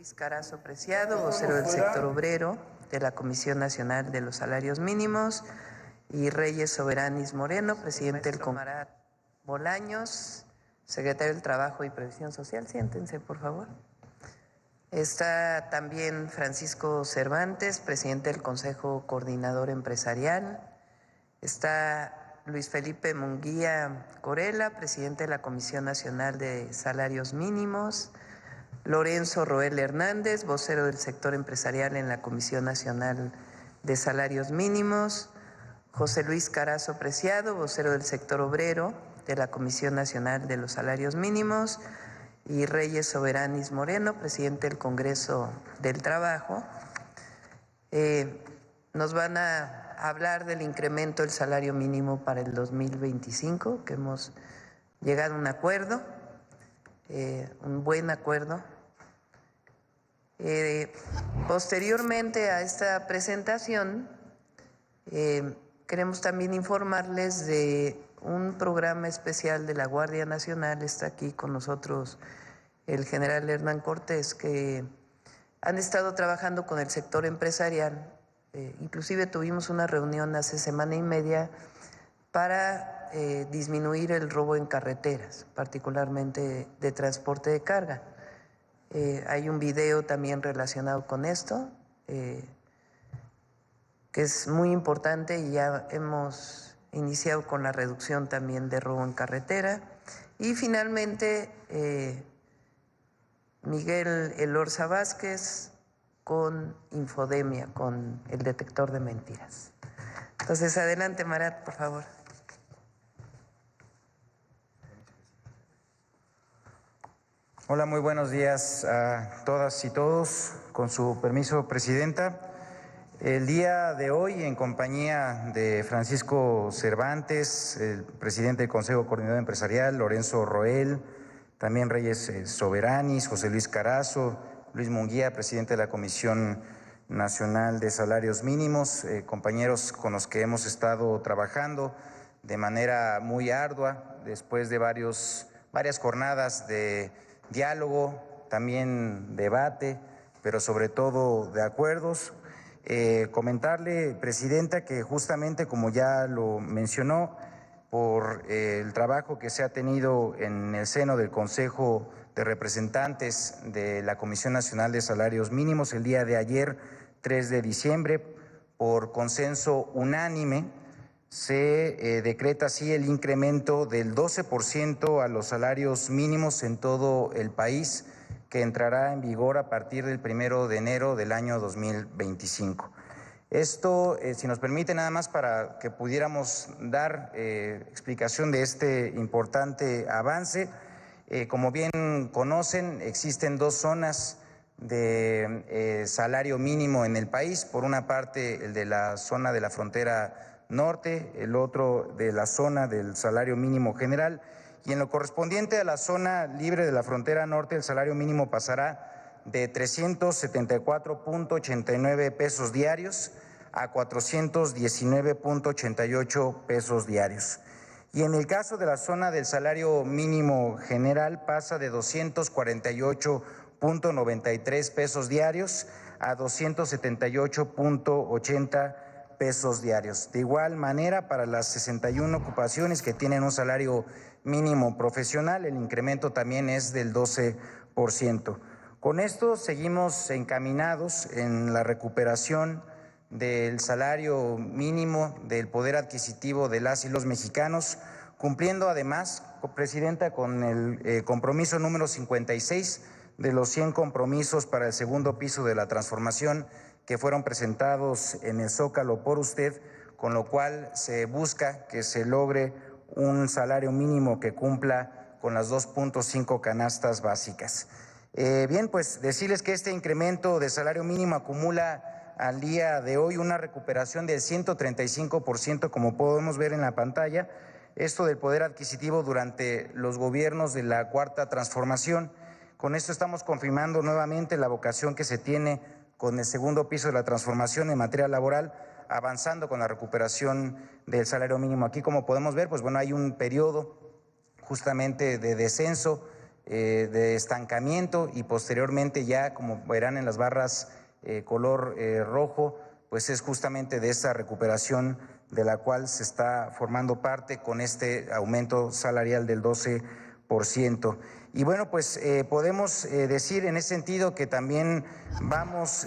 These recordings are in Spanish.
Luis Carazo Preciado, vocero del sector obrero de la Comisión Nacional de los Salarios Mínimos, y Reyes Soberanis Moreno, presidente del Congreso. Bolaños, secretario del Trabajo y Previsión Social. Siéntense, por favor. Está también Francisco Cervantes, presidente del Consejo Coordinador Empresarial. Está Luis Felipe Munguía Corella, presidente de la Comisión Nacional de Salarios Mínimos. Lorenzo Roel Hernández, vocero del sector empresarial en la Comisión Nacional de Salarios Mínimos. José Luis Carazo Preciado, vocero del sector obrero de la Comisión Nacional de los Salarios Mínimos, y Reyes Soberanis Moreno, presidente del Congreso del Trabajo. Nos van a hablar del incremento del salario mínimo para el 2025, que hemos llegado a un acuerdo, un buen acuerdo. Posteriormente a esta presentación, queremos también informarles de un programa especial de la Guardia Nacional. Está aquí con nosotros el general Hernán Cortés, que han estado trabajando con el sector empresarial. Inclusive tuvimos una reunión hace semana y media para disminuir el robo en carreteras, particularmente de transporte de carga. Hay un video también relacionado con esto, que es muy importante, y ya hemos iniciado con la reducción también de robo en carretera. Y finalmente, Miguel Elorza Vázquez con Infodemia, con el detector de mentiras. Entonces, adelante, Marat, por favor. Hola, muy buenos días a todas y todos. Con su permiso, Presidenta. El día de hoy, en compañía de Francisco Cervantes, el presidente del Consejo Coordinador Empresarial, Lorenzo Roel, también Reyes Soberanis, José Luis Carazo, Luis Munguía, presidente de la Comisión Nacional de Salarios Mínimos, compañeros con los que hemos estado trabajando de manera muy ardua después de varias jornadas de diálogo, también debate, pero sobre todo de acuerdos. Comentarle, Presidenta, que justamente como ya lo mencionó, por el trabajo que se ha tenido en el seno del Consejo de Representantes de la Comisión Nacional de Salarios Mínimos, el día de ayer, 3 de diciembre, por consenso unánime, se decreta así el incremento del 12% a los salarios mínimos en todo el país, que entrará en vigor a partir del 1 de enero del año 2025. Esto, si nos permite, nada más para que pudiéramos dar explicación de este importante avance. Como bien conocen, existen dos zonas de salario mínimo en el país. Por una parte, el de la zona de la frontera norte, el otro de la zona del salario mínimo general. Y en lo correspondiente a la zona libre de la frontera norte, el salario mínimo pasará de 374.89 pesos diarios a 419.88 pesos diarios. Y en el caso de la zona del salario mínimo general, pasa de 248.93 pesos diarios a 278.80 pesos diarios. De igual manera, para las 61 ocupaciones que tienen un salario mínimo profesional, el incremento también es del 12%. Con esto seguimos encaminados en la recuperación del salario mínimo, del poder adquisitivo de las y los mexicanos, cumpliendo además, Presidenta, con el compromiso número 56 de los 100 compromisos para el segundo piso de la transformación que fueron presentados en el Zócalo por usted, con lo cual se busca que se logre un salario mínimo que cumpla con las 2.5 canastas básicas. Bien, pues decirles que este incremento de salario mínimo acumula al día de hoy una recuperación del 135%, como podemos ver en la pantalla, esto del poder adquisitivo durante los gobiernos de la Cuarta Transformación. Con esto estamos confirmando nuevamente la vocación que se tiene con el segundo piso de la transformación en materia laboral, avanzando con la recuperación del salario mínimo. Aquí, como podemos ver, pues bueno, hay un periodo justamente de descenso de estancamiento y posteriormente ya, como verán en las barras color rojo, pues es justamente de esa recuperación de la cual se está formando parte con este aumento salarial del 12%. Y bueno, pues podemos decir en ese sentido que también vamos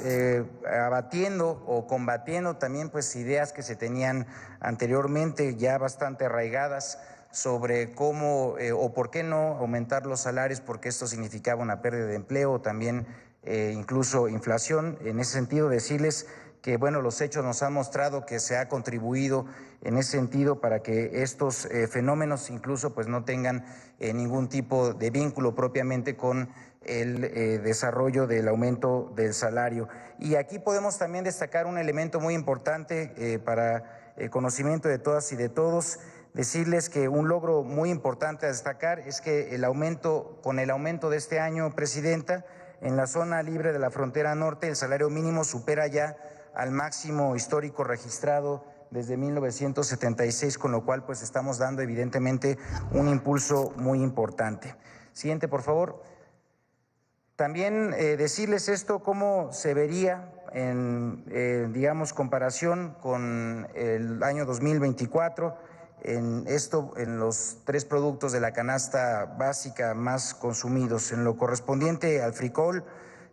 abatiendo o combatiendo también pues ideas que se tenían anteriormente ya bastante arraigadas sobre cómo o por qué no aumentar los salarios, porque esto significaba una pérdida de empleo, también incluso inflación. En ese sentido, decirles que bueno, los hechos nos han mostrado que se ha contribuido en ese sentido para que estos fenómenos incluso pues no tengan ningún tipo de vínculo propiamente con el desarrollo del aumento del salario. Y aquí podemos también destacar un elemento muy importante para el conocimiento de todas y de todos. Decirles que un logro muy importante a destacar es que con el aumento de este año, Presidenta, en la zona libre de la frontera norte, el salario mínimo supera ya al máximo histórico registrado desde 1976, con lo cual pues estamos dando evidentemente un impulso muy importante. Siguiente, por favor. También decirles esto, cómo se vería en, digamos, comparación con el año 2024, en los 3 productos de la canasta básica más consumidos. En lo correspondiente al frijol,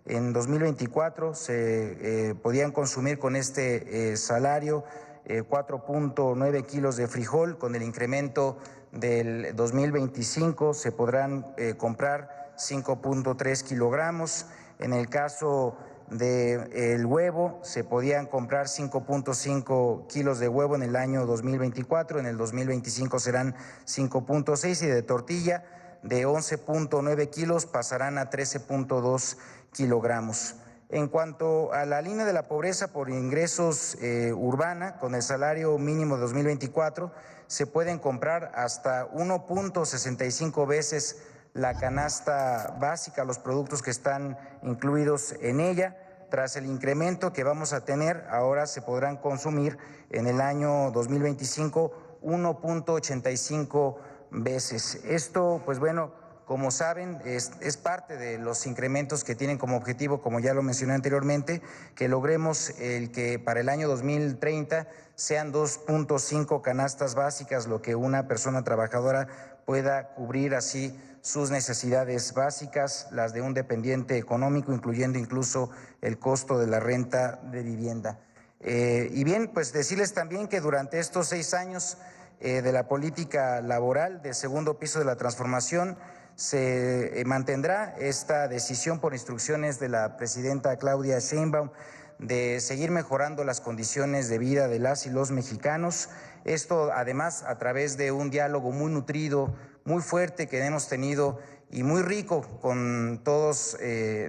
en 2024 se podían consumir con este salario 4.9 kilos de frijol. Con el incremento del 2025 se podrán comprar 5.3 kilogramos. En el caso del huevo, se podían comprar 5.5 kilos de huevo en el año 2024, en el 2025 serán 5.6, y de tortilla de 11.9 kilos pasarán a 13.2 kilogramos. En cuanto a la línea de la pobreza por ingresos urbana, con el salario mínimo de 2024, se pueden comprar hasta 1.65 veces la canasta básica, los productos que están incluidos en ella. Tras el incremento que vamos a tener, ahora se podrán consumir en el año 2025 1.85 veces. Esto, pues bueno, como saben, es parte de los incrementos que tienen como objetivo, como ya lo mencioné anteriormente, que logremos el que para el año 2030 sean 2.5 canastas básicas, lo que una persona trabajadora pueda cubrir así sus necesidades básicas, las de un dependiente económico, incluyendo incluso el costo de la renta de vivienda. Y bien, pues decirles también que durante estos 6 años de la política laboral del segundo piso de la transformación, se mantendrá esta decisión por instrucciones de la presidenta Claudia Sheinbaum de seguir mejorando las condiciones de vida de las y los mexicanos. Esto además a través de un diálogo muy nutrido, muy fuerte que hemos tenido y muy rico con todos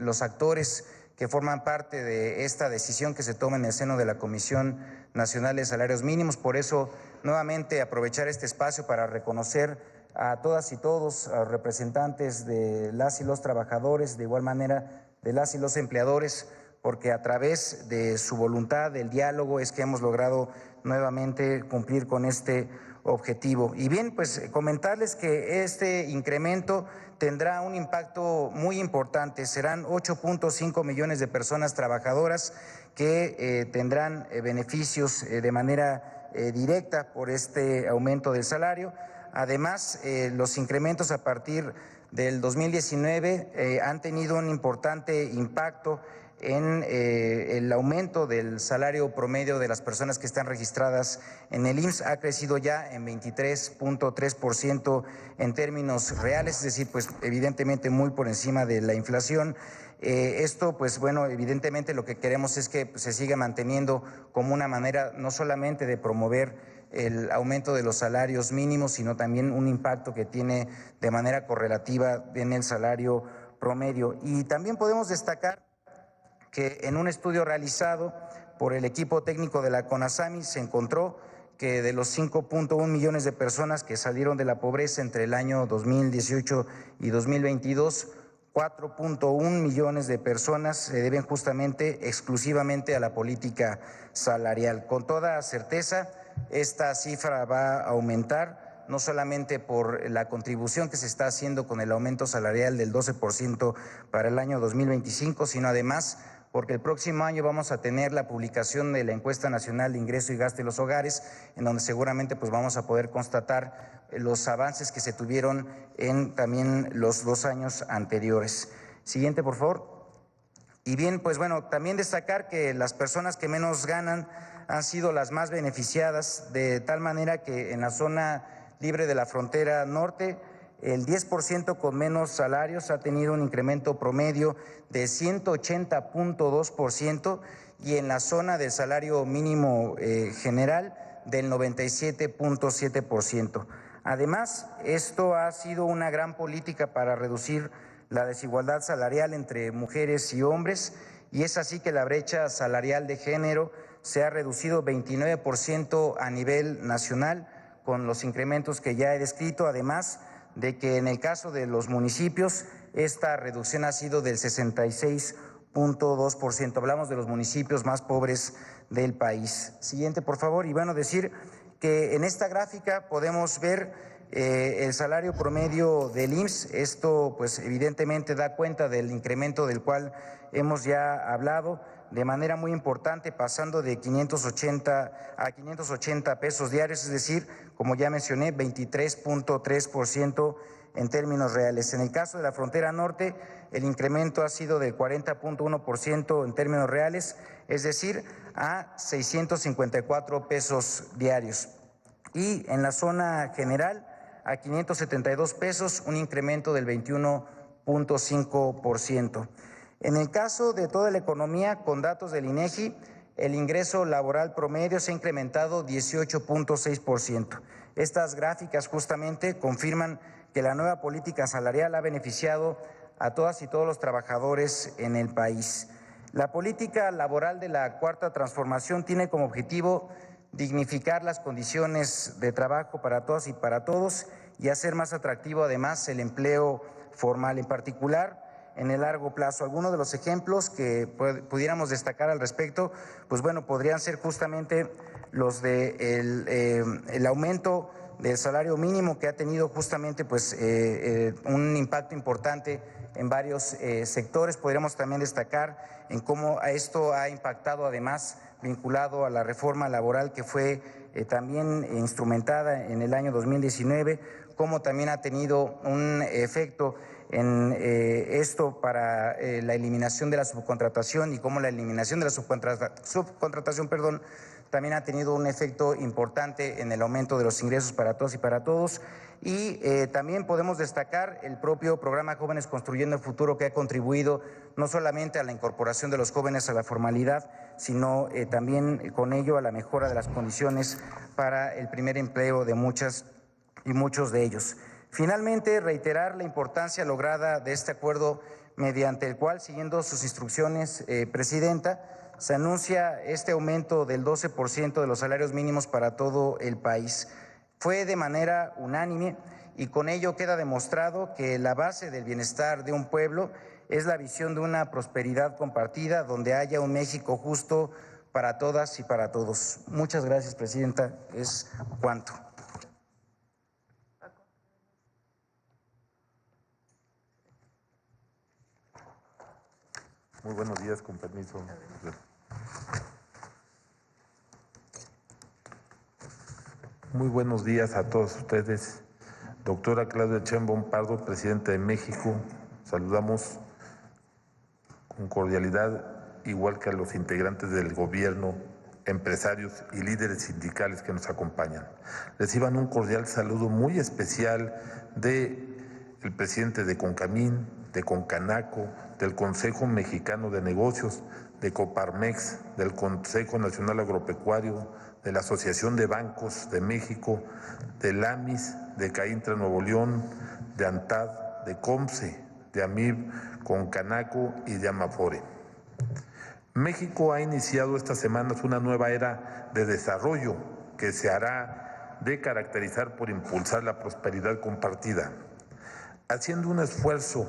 los actores que forman parte de esta decisión que se toma en el seno de la Comisión Nacional de Salarios Mínimos. Por eso, nuevamente, aprovechar este espacio para reconocer a todas y todos, a los representantes de las y los trabajadores, de igual manera de las y los empleadores, porque a través de su voluntad, del diálogo, es que hemos logrado nuevamente cumplir con este objetivo. Y bien, pues comentarles que este incremento tendrá un impacto muy importante. Serán 8.5 millones de personas trabajadoras que tendrán beneficios de manera directa por este aumento del salario. Además, los incrementos a partir del 2019 han tenido un importante impacto en el aumento del salario promedio de las personas que están registradas en el IMSS. Ha crecido ya en 23.3% en términos reales, es decir, pues evidentemente muy por encima de la inflación. Esto, pues bueno, evidentemente lo que queremos es que se siga manteniendo como una manera no solamente de promover el aumento de los salarios mínimos, sino también un impacto que tiene de manera correlativa en el salario promedio. Y también podemos destacar que en un estudio realizado por el equipo técnico de la CONASAMI se encontró que de los 5.1 millones de personas que salieron de la pobreza entre el año 2018 y 2022, 4.1 millones de personas se deben justamente, exclusivamente a la política salarial. Con toda certeza, esta cifra va a aumentar no solamente por la contribución que se está haciendo con el aumento salarial del 12% para el año 2025, sino además porque el próximo año vamos a tener la publicación de la Encuesta Nacional de Ingreso y Gasto de los Hogares, en donde seguramente pues vamos a poder constatar los avances que se tuvieron en también los 2 años anteriores. Siguiente, por favor. Y bien, pues bueno, también destacar que las personas que menos ganan han sido las más beneficiadas, de tal manera que en la zona libre de la frontera norte, el 10% con menos salarios ha tenido un incremento promedio de 180.2% y en la zona del salario mínimo general del 97.7%. Además, esto ha sido una gran política para reducir la desigualdad salarial entre mujeres y hombres, y es así que la brecha salarial de género se ha reducido 29% a nivel nacional con los incrementos que ya he descrito, además de que en el caso de los municipios esta reducción ha sido del 66.2%. Hablamos de los municipios más pobres del país. Siguiente, por favor. Y bueno, decir que en esta gráfica podemos ver el salario promedio del IMSS. Esto pues evidentemente da cuenta del incremento del cual hemos ya hablado, de manera muy importante, pasando de 580 a 580 pesos diarios, es decir, como ya mencioné, 23.3% en términos reales. En el caso de la frontera norte, el incremento ha sido del 40.1% en términos reales, es decir, a 654 pesos diarios. Y en la zona general, a 572 pesos, un incremento del 21.5%. En el caso de toda la economía, con datos del INEGI, el ingreso laboral promedio se ha incrementado 18.6%. Estas gráficas justamente confirman que la nueva política salarial ha beneficiado a todas y todos los trabajadores en el país. La política laboral de la Cuarta Transformación tiene como objetivo dignificar las condiciones de trabajo para todas y para todos y hacer más atractivo además el empleo formal, en particular en el largo plazo. Algunos de los ejemplos que pudiéramos destacar al respecto, pues bueno, podrían ser justamente los de el aumento del salario mínimo, que ha tenido justamente pues un impacto importante en varios sectores. Podríamos también destacar en cómo esto ha impactado además vinculado a la reforma laboral que fue también instrumentada en el año 2019, cómo también ha tenido un efecto en esto para la eliminación de la subcontratación y cómo la eliminación de la subcontratación, también ha tenido un efecto importante en el aumento de los ingresos para todos y para todos. Y también podemos destacar el propio programa Jóvenes Construyendo el Futuro, que ha contribuido no solamente a la incorporación de los jóvenes a la formalidad, sino también con ello a la mejora de las condiciones para el primer empleo de muchas y muchos de ellos. Finalmente, reiterar la importancia lograda de este acuerdo, mediante el cual, siguiendo sus instrucciones, Presidenta, se anuncia este aumento del 12% de los salarios mínimos para todo el país. Fue de manera unánime y con ello queda demostrado que la base del bienestar de un pueblo es la visión de una prosperidad compartida donde haya un México justo para todas y para todos. Muchas gracias, Presidenta. Es cuanto. Muy buenos días, con permiso. Muy buenos días a todos ustedes. Doctora Claudia Sheinbaum Pardo, Presidenta de México, saludamos con cordialidad, igual que a los integrantes del gobierno, empresarios y líderes sindicales que nos acompañan. Reciban un cordial saludo muy especial del presidente de CONCAMIN, de CONCANACO, del Consejo Mexicano de Negocios, de Coparmex, del Consejo Nacional Agropecuario, de la Asociación de Bancos de México, del AMIS, de CAINTRA Nuevo León, de ANTAD, de COMSE, de AMIB, CONCANACO y de AMAFORE. México ha iniciado estas semanas una nueva era de desarrollo que se hará de caracterizar por impulsar la prosperidad compartida, haciendo un esfuerzo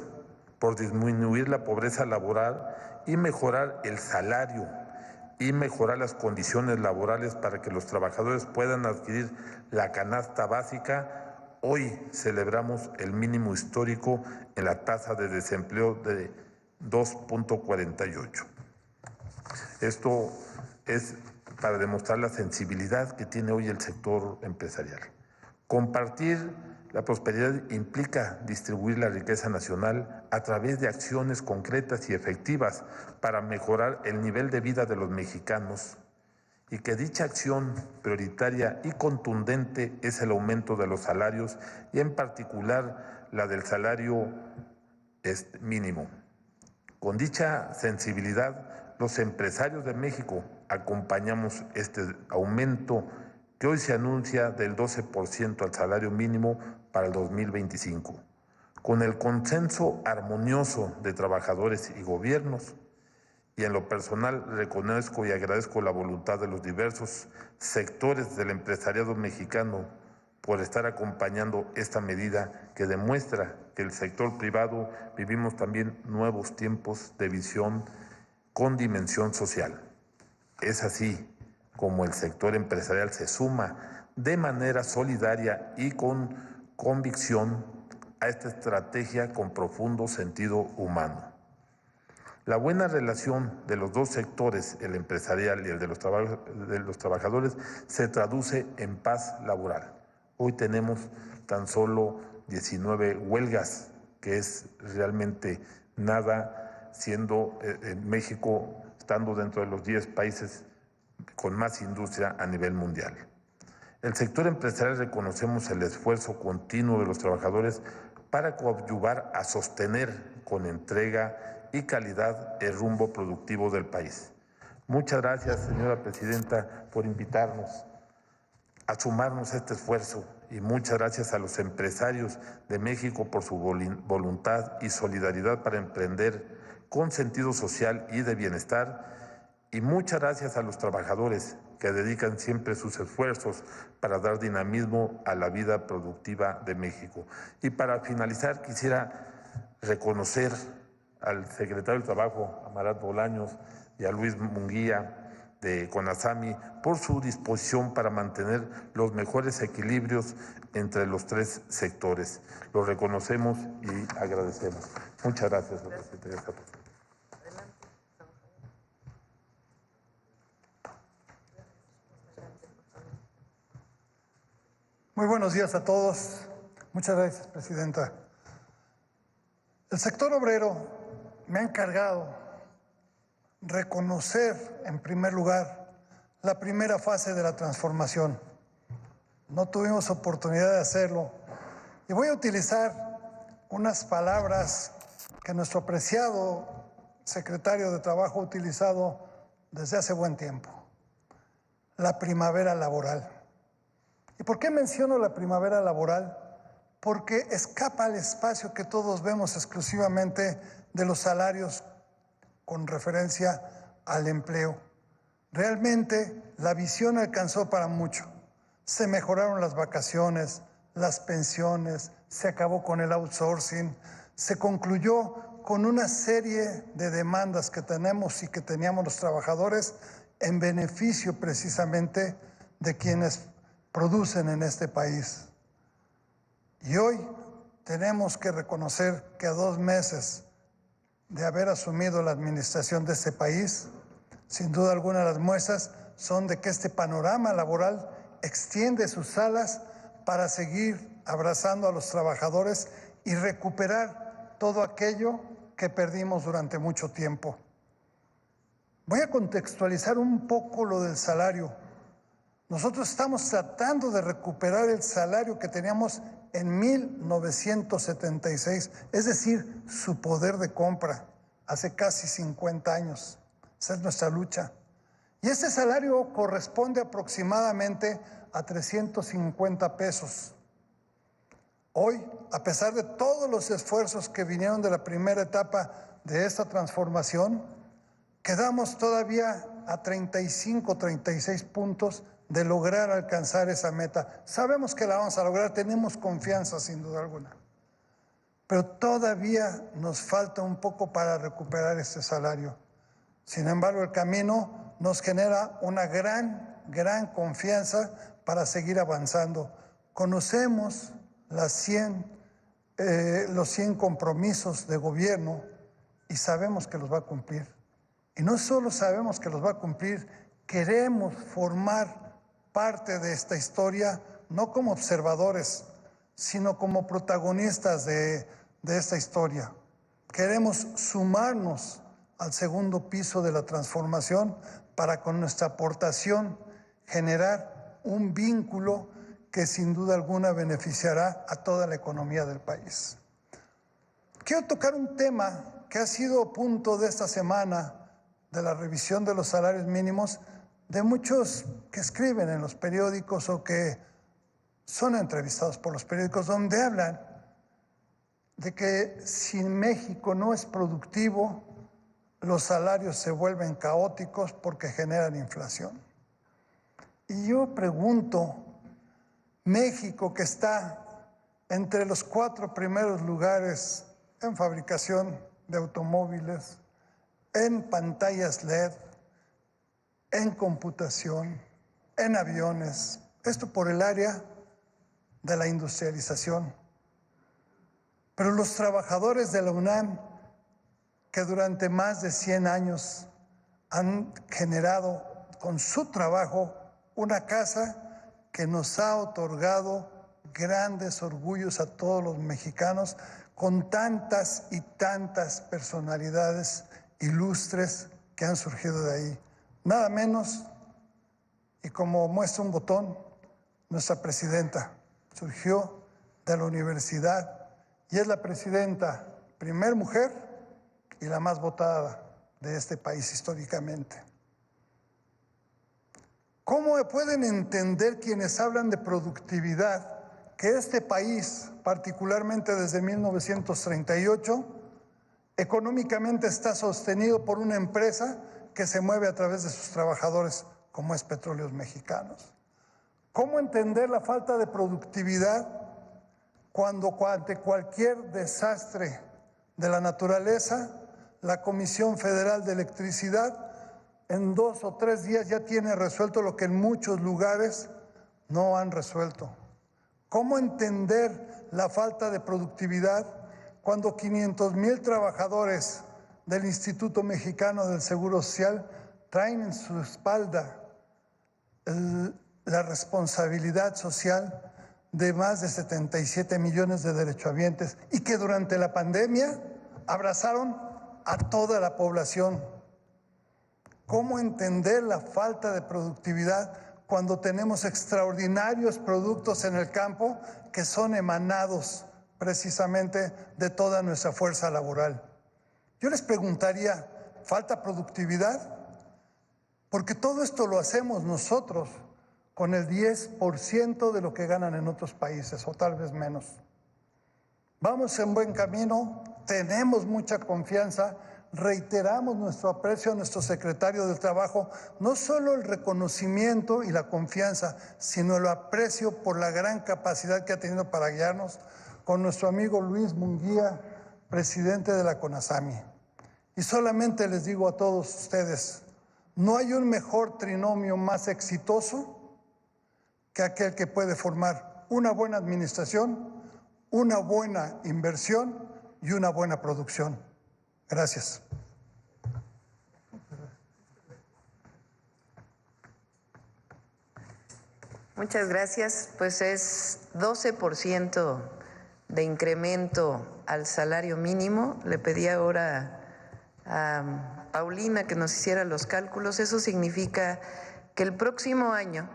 por disminuir la pobreza laboral y mejorar el salario y mejorar las condiciones laborales para que los trabajadores puedan adquirir la canasta básica hoy celebramos el mínimo histórico en la tasa de desempleo de 2.48. Esto es para demostrar la sensibilidad que tiene hoy el sector empresarial. Compartir la prosperidad implica distribuir la riqueza nacional a través de acciones concretas y efectivas para mejorar el nivel de vida de los mexicanos, y que dicha acción prioritaria y contundente es el aumento de los salarios y en particular la del salario mínimo. Con dicha sensibilidad, los empresarios de México acompañamos este aumento que hoy se anuncia del 12% al salario mínimo para el 2025. Con el consenso armonioso de trabajadores y gobiernos, y en lo personal reconozco y agradezco la voluntad de los diversos sectores del empresariado mexicano por estar acompañando esta medida que demuestra que el sector privado vivimos también nuevos tiempos de visión con dimensión social. Es así como el sector empresarial se suma de manera solidaria y con convicción a esta estrategia con profundo sentido humano. La buena relación de los dos sectores, el empresarial y el de los trabajadores, se traduce en paz laboral. Hoy tenemos tan solo 19 huelgas, que es realmente nada, siendo en México, estando dentro de los 10 países con más industria a nivel mundial. El sector empresarial reconocemos el esfuerzo continuo de los trabajadores para coadyuvar a sostener con entrega y calidad el rumbo productivo del país. Muchas gracias, señora presidenta, por invitarnos a sumarnos a este esfuerzo, y muchas gracias a los empresarios de México por su voluntad y solidaridad para emprender con sentido social y de bienestar, y muchas gracias a los trabajadores que dedican siempre sus esfuerzos para dar dinamismo a la vida productiva de México. Y para finalizar, quisiera reconocer al secretario del Trabajo, Amarat Bolaños, y a Luis Munguía de CONASAMI por su disposición para mantener los mejores equilibrios entre los tres sectores. Lo reconocemos y agradecemos. Muchas gracias, señor presidente. Muy buenos días a todos. Muchas gracias, presidenta. El sector obrero me ha encargado reconocer, en primer lugar, la primera fase de la transformación. No tuvimos oportunidad de hacerlo. Y voy a utilizar unas palabras que nuestro apreciado secretario de Trabajo ha utilizado desde hace buen tiempo. La primavera laboral. ¿Y por qué menciono la primavera laboral? Porque escapa al espacio que todos vemos exclusivamente de los salarios con referencia al empleo. Realmente la visión alcanzó para mucho. Se mejoraron las vacaciones, las pensiones, se acabó con el outsourcing, se concluyó con una serie de demandas que tenemos y que teníamos los trabajadores en beneficio precisamente de quienes producen en este país. Y hoy tenemos que reconocer que a 2 meses de haber asumido la administración de este país, sin duda alguna las muestras son de que este panorama laboral extiende sus alas para seguir abrazando a los trabajadores y recuperar todo aquello que perdimos durante mucho tiempo. Voy a contextualizar un poco lo del salario. Nosotros estamos tratando de recuperar el salario que teníamos en 1976, es decir, su poder de compra, hace casi 50 años. Esa es nuestra lucha. Y ese salario corresponde aproximadamente a 350 pesos. Hoy, a pesar de todos los esfuerzos que vinieron de la primera etapa de esta transformación, quedamos todavía a 35, 36 puntos de lograr alcanzar esa meta. Sabemos que la vamos a lograr, tenemos confianza sin duda alguna. Pero todavía nos falta un poco para recuperar ese salario. Sin embargo, el camino nos genera una gran confianza para seguir avanzando. Conocemos los 100 compromisos de gobierno y sabemos que los va a cumplir. Y no solo sabemos que los va a cumplir, queremos formar parte de esta historia, no como observadores, sino como protagonistas de esta historia. Queremos sumarnos al segundo piso de la transformación para con nuestra aportación generar un vínculo que sin duda alguna beneficiará a toda la economía del país. Quiero tocar un tema que ha sido punto de esta semana de la revisión de los salarios mínimos de muchos que escriben en los periódicos o que son entrevistados por los periódicos, donde hablan de que si México no es productivo, los salarios se vuelven caóticos porque generan inflación. Y yo pregunto, México, que está entre los 4 primeros lugares en fabricación de automóviles, en pantallas LED, en computación, en aviones, esto por el área de la industrialización. Pero los trabajadores de la UNAM, que durante más de 100 años han generado con su trabajo una casa que nos ha otorgado grandes orgullos a todos los mexicanos, con tantas y tantas personalidades ilustres que han surgido de ahí. Nada menos, y como muestra un botón, nuestra presidenta surgió de la universidad y es la presidenta, primer mujer y la más votada de este país históricamente. ¿Cómo pueden entender quienes hablan de productividad que este país, particularmente desde 1938, económicamente está sostenido por una empresa que se mueve a través de sus trabajadores, como es Petróleos Mexicanos? ¿Cómo entender la falta de productividad cuando ante cualquier desastre de la naturaleza, la Comisión Federal de Electricidad en 2 o 3 días ya tiene resuelto lo que en muchos lugares no han resuelto? ¿Cómo entender la falta de productividad cuando 500,000 trabajadores del Instituto Mexicano del Seguro Social traen en su espalda la responsabilidad social de más de 77 millones de derechohabientes y que durante la pandemia abrazaron a toda la población? ¿Cómo entender la falta de productividad cuando tenemos extraordinarios productos en el campo que son emanados precisamente de toda nuestra fuerza laboral? Yo les preguntaría, ¿falta productividad? Porque todo esto lo hacemos nosotros con el 10% de lo que ganan en otros países, o tal vez menos. Vamos en buen camino, tenemos mucha confianza, reiteramos nuestro aprecio a nuestro secretario del Trabajo, no solo el reconocimiento y la confianza, sino el aprecio por la gran capacidad que ha tenido para guiarnos, con nuestro amigo Luis Munguía, presidente de la CONASAMI. Y solamente les digo a todos ustedes, no hay un mejor trinomio más exitoso que aquel que puede formar una buena administración, una buena inversión y una buena producción. Gracias. Muchas gracias. Pues es 12% de incremento al salario mínimo. Le pedí ahora a Paulina que nos hiciera los cálculos. Eso significa que el próximo año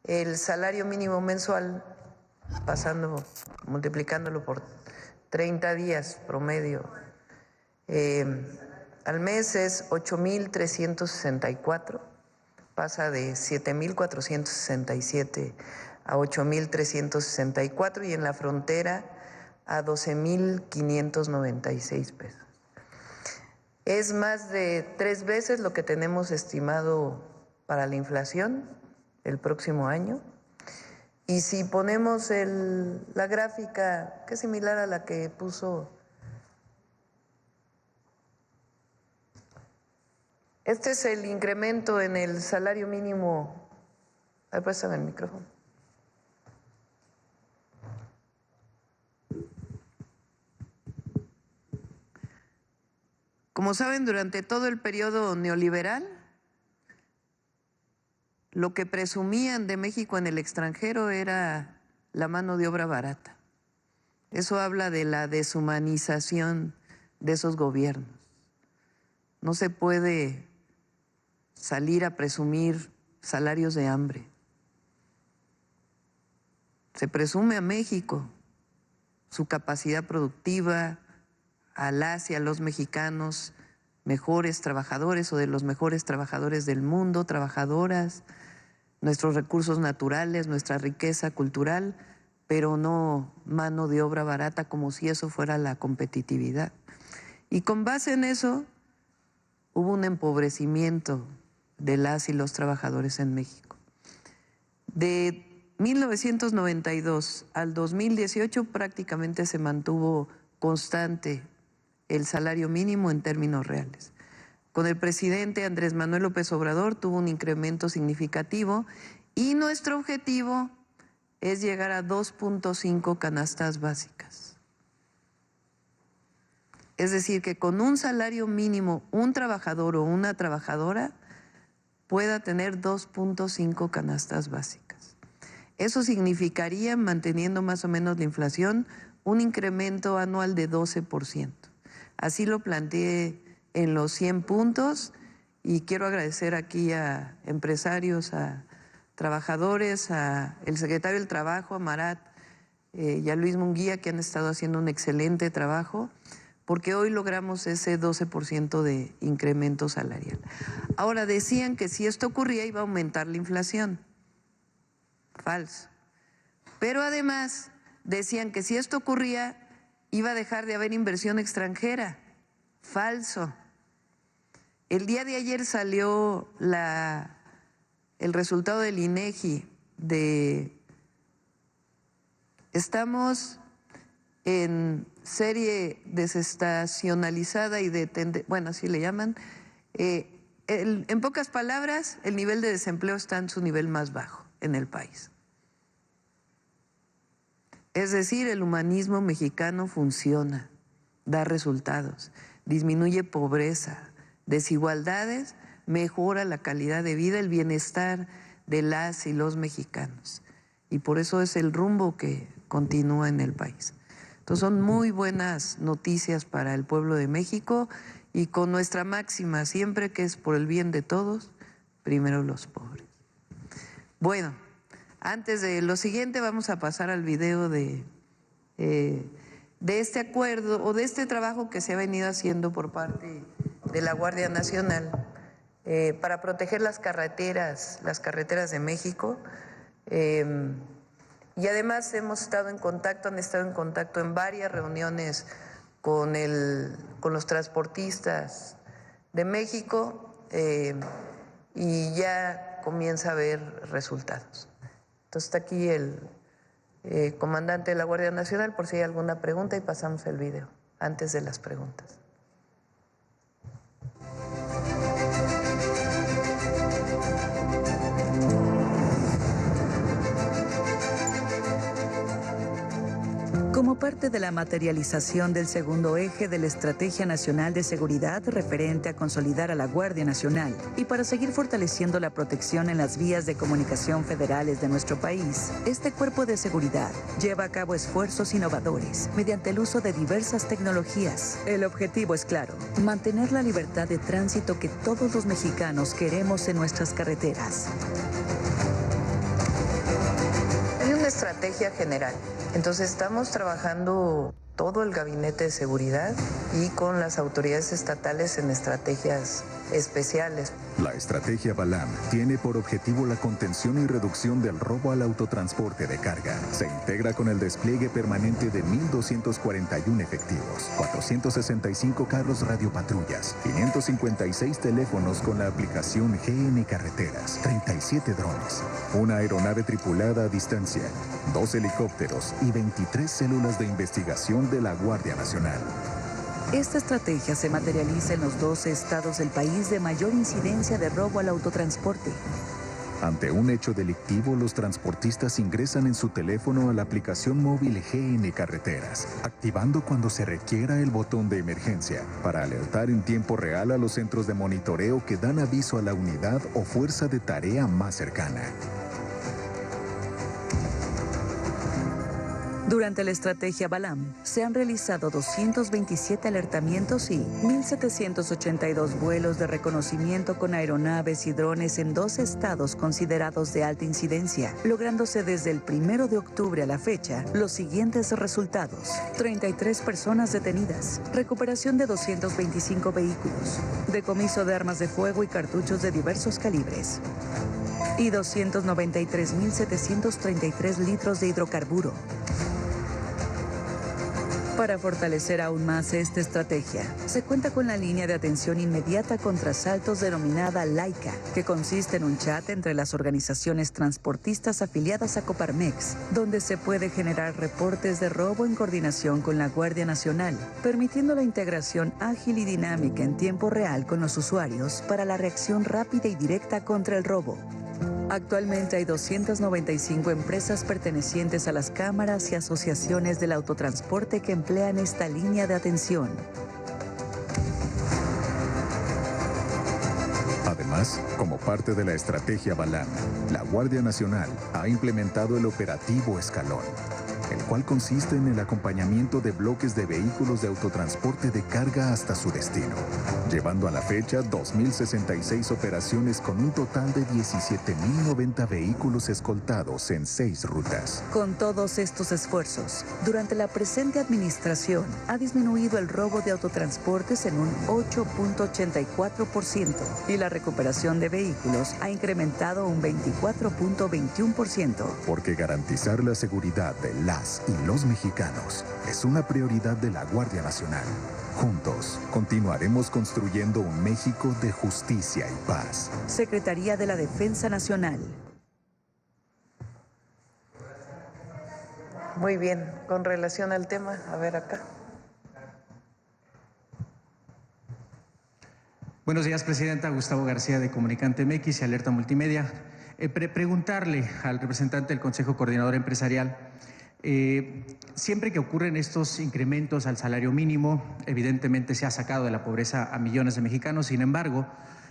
el salario mínimo mensual, multiplicándolo por 30 días promedio, al mes es 8,364, pasa de 7,467 a 8,364 y en la frontera a 12,596 pesos. Es más de 3 veces lo que tenemos estimado para la inflación el próximo año. Y si ponemos la gráfica, que es similar a la que puso, este es el incremento en el salario mínimo. Préstame el micrófono. Como saben, durante todo el periodo neoliberal, lo que presumían de México en el extranjero era la mano de obra barata. Eso habla de la deshumanización de esos gobiernos. No se puede salir a presumir salarios de hambre. Se presume a México su capacidad productiva, a las y a los mexicanos mejores trabajadores o de los mejores trabajadores del mundo, trabajadoras, nuestros recursos naturales, nuestra riqueza cultural, pero no mano de obra barata como si eso fuera la competitividad. Y con base en eso hubo un empobrecimiento de las y los trabajadores en México. De 1992 al 2018 prácticamente se mantuvo constante el salario mínimo en términos reales. Con el presidente Andrés Manuel López Obrador tuvo un incremento significativo y nuestro objetivo es llegar a 2.5 canastas básicas. Es decir, que con un salario mínimo un trabajador o una trabajadora pueda tener 2.5 canastas básicas. Eso significaría, manteniendo más o menos la inflación, un incremento anual de 12%. Así lo planteé en los 100 puntos y quiero agradecer aquí a empresarios, a trabajadores, al secretario del Trabajo, a Marat y a Luis Munguía, que han estado haciendo un excelente trabajo, porque hoy logramos ese 12% de incremento salarial. Ahora, decían que si esto ocurría iba a aumentar la inflación. Falso. Pero además decían que si esto ocurría iba a dejar de haber inversión extranjera. Falso. El día de ayer salió el resultado del INEGI estamos en serie desestacionalizada y bueno, así le llaman. En pocas palabras, el nivel de desempleo está en su nivel más bajo en el país. Es decir, el humanismo mexicano funciona, da resultados, disminuye pobreza, desigualdades, mejora la calidad de vida, el bienestar de las y los mexicanos. Y por eso es el rumbo que continúa en el país. Entonces son muy buenas noticias para el pueblo de México y con nuestra máxima siempre que es por el bien de todos, primero los pobres. Bueno, antes de lo siguiente vamos a pasar al video de este acuerdo o de este trabajo que se ha venido haciendo por parte de la Guardia Nacional para proteger las carreteras de México. Y además han estado en contacto en varias reuniones con los transportistas de México y ya comienza a haber resultados. Entonces está aquí el comandante de la Guardia Nacional por si hay alguna pregunta y pasamos el video antes de las preguntas. Como parte de la materialización del segundo eje de la Estrategia Nacional de Seguridad referente a consolidar a la Guardia Nacional y para seguir fortaleciendo la protección en las vías de comunicación federales de nuestro país, este cuerpo de seguridad lleva a cabo esfuerzos innovadores mediante el uso de diversas tecnologías. El objetivo es claro: mantener la libertad de tránsito que todos los mexicanos queremos en nuestras carreteras. Hay una estrategia general. Entonces estamos trabajando todo el gabinete de seguridad y con las autoridades estatales en estrategias especiales. La estrategia Balam tiene por objetivo la contención y reducción del robo al autotransporte de carga. Se integra con el despliegue permanente de 1,241 efectivos, 465 carros radiopatrullas, 556 teléfonos con la aplicación GN Carreteras, 37 drones, una aeronave tripulada a distancia, 2 helicópteros y 23 células de investigación de la Guardia Nacional. Esta estrategia se materializa en los 12 estados del país de mayor incidencia de robo al autotransporte. Ante un hecho delictivo, los transportistas ingresan en su teléfono a la aplicación móvil GN Carreteras, activando cuando se requiera el botón de emergencia para alertar en tiempo real a los centros de monitoreo que dan aviso a la unidad o fuerza de tarea más cercana. Durante la estrategia Balam, se han realizado 227 alertamientos y 1.782 vuelos de reconocimiento con aeronaves y drones en 12 estados considerados de alta incidencia, lográndose desde el 1 de octubre a la fecha los siguientes resultados: 33 personas detenidas, recuperación de 225 vehículos, decomiso de armas de fuego y cartuchos de diversos calibres, y 293.733 litros de hidrocarburo. Para fortalecer aún más esta estrategia, se cuenta con la línea de atención inmediata contra asaltos denominada Laika, que consiste en un chat entre las organizaciones transportistas afiliadas a Coparmex, donde se puede generar reportes de robo en coordinación con la Guardia Nacional, permitiendo la integración ágil y dinámica en tiempo real con los usuarios para la reacción rápida y directa contra el robo. Actualmente hay 295 empresas pertenecientes a las cámaras y asociaciones del autotransporte que emplean esta línea de atención. Además, como parte de la estrategia Balam, la Guardia Nacional ha implementado el operativo Escalón, el cual consiste en el acompañamiento de bloques de vehículos de autotransporte de carga hasta su destino, llevando a la fecha 2.066 operaciones con un total de 17.090 vehículos escoltados en 6 rutas. Con todos estos esfuerzos, durante la presente administración ha disminuido el robo de autotransportes en un 8.84% y la recuperación de vehículos ha incrementado un 24.21%. Porque garantizar la seguridad de las y los mexicanos es una prioridad de la Guardia Nacional. Juntos, continuaremos construyendo un México de justicia y paz. Secretaría de la Defensa Nacional. Muy bien, con relación al tema, a ver acá. Buenos días, Presidenta. Gustavo García, de Comunicante MX y Alerta Multimedia. Preguntarle al representante del Consejo Coordinador Empresarial, siempre que ocurren estos incrementos al salario mínimo, evidentemente se ha sacado de la pobreza a millones de mexicanos. Sin embargo,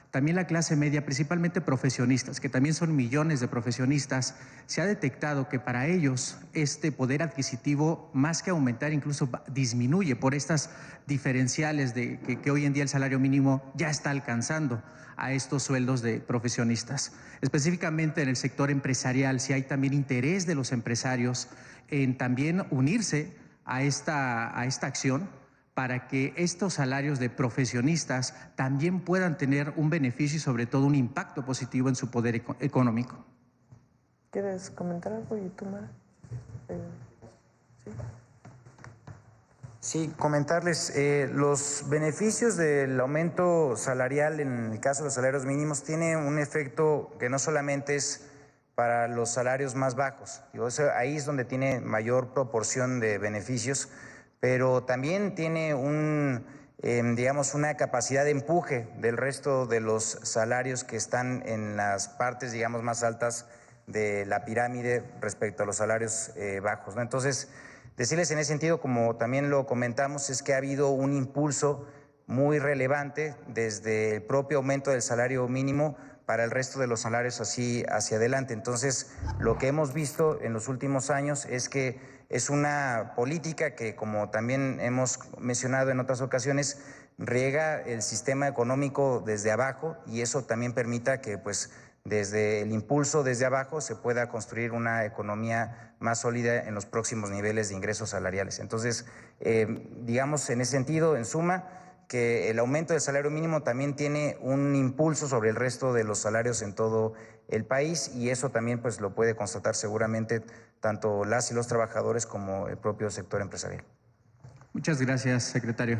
también la clase media, principalmente profesionistas, que también son millones de profesionistas, se ha detectado que para ellos este poder adquisitivo, más que aumentar, incluso disminuye por estas diferenciales que hoy en día el salario mínimo ya está alcanzando a estos sueldos de profesionistas. Específicamente en el sector empresarial, si hay también interés de los empresarios en también unirse a esta acción para que estos salarios de profesionistas también puedan tener un beneficio y sobre todo un impacto positivo en su poder económico. ¿Quieres comentar algo, Mara? Sí, comentarles, los beneficios del aumento salarial en el caso de los salarios mínimos tiene un efecto que no solamente es para los salarios más bajos, ahí es donde tiene mayor proporción de beneficios, pero también tiene digamos, una capacidad de empuje del resto de los salarios que están en las partes, digamos, más altas de la pirámide respecto a los salarios bajos, ¿no? Entonces, decirles en ese sentido, como también lo comentamos, es que ha habido un impulso muy relevante desde el propio aumento del salario mínimo para el resto de los salarios así hacia adelante. Entonces, lo que hemos visto en los últimos años es que es una política que, como también hemos mencionado en otras ocasiones, riega el sistema económico desde abajo y eso también permita que, pues, desde el impulso desde abajo se pueda construir una economía más sólida en los próximos niveles de ingresos salariales. Entonces, digamos en ese sentido, en suma, que el aumento del salario mínimo también tiene un impulso sobre el resto de los salarios en todo el país y eso también pues lo puede constatar seguramente tanto las y los trabajadores como el propio sector empresarial. Muchas gracias, secretario.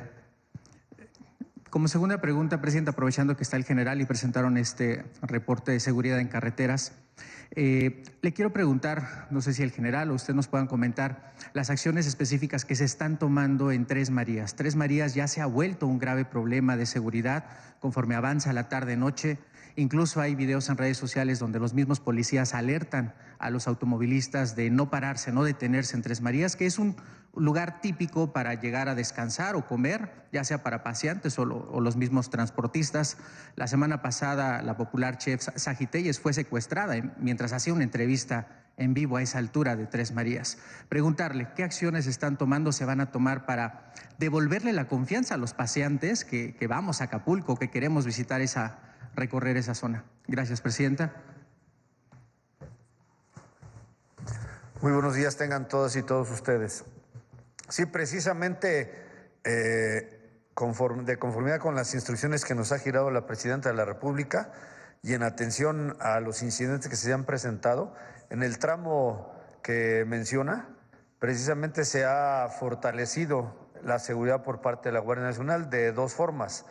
Como segunda pregunta, Presidenta, aprovechando que está el general y presentaron este reporte de seguridad en carreteras, le quiero preguntar, no sé si el general o usted nos puedan comentar las acciones específicas que se están tomando en Tres Marías. Tres Marías ya se ha vuelto un grave problema de seguridad conforme avanza la tarde-noche Incluso hay videos en redes sociales donde los mismos policías alertan a los automovilistas de no pararse, no detenerse en Tres Marías, que es un lugar típico para llegar a descansar o comer, ya sea para paseantes o los mismos transportistas. La semana pasada la popular chef Saji Telles fue secuestrada mientras hacía una entrevista en vivo a esa altura de Tres Marías. Preguntarle qué acciones están tomando, se van a tomar para devolverle la confianza a los paseantes que vamos a Acapulco, que queremos visitar recorrer esa zona. Gracias, presidenta. Muy buenos días tengan todas y todos ustedes. Sí, precisamente de conformidad con las instrucciones que nos ha girado la Presidenta de la República y en atención a los incidentes que se han presentado, en el tramo que menciona, precisamente se ha fortalecido la seguridad por parte de la Guardia Nacional de dos formas.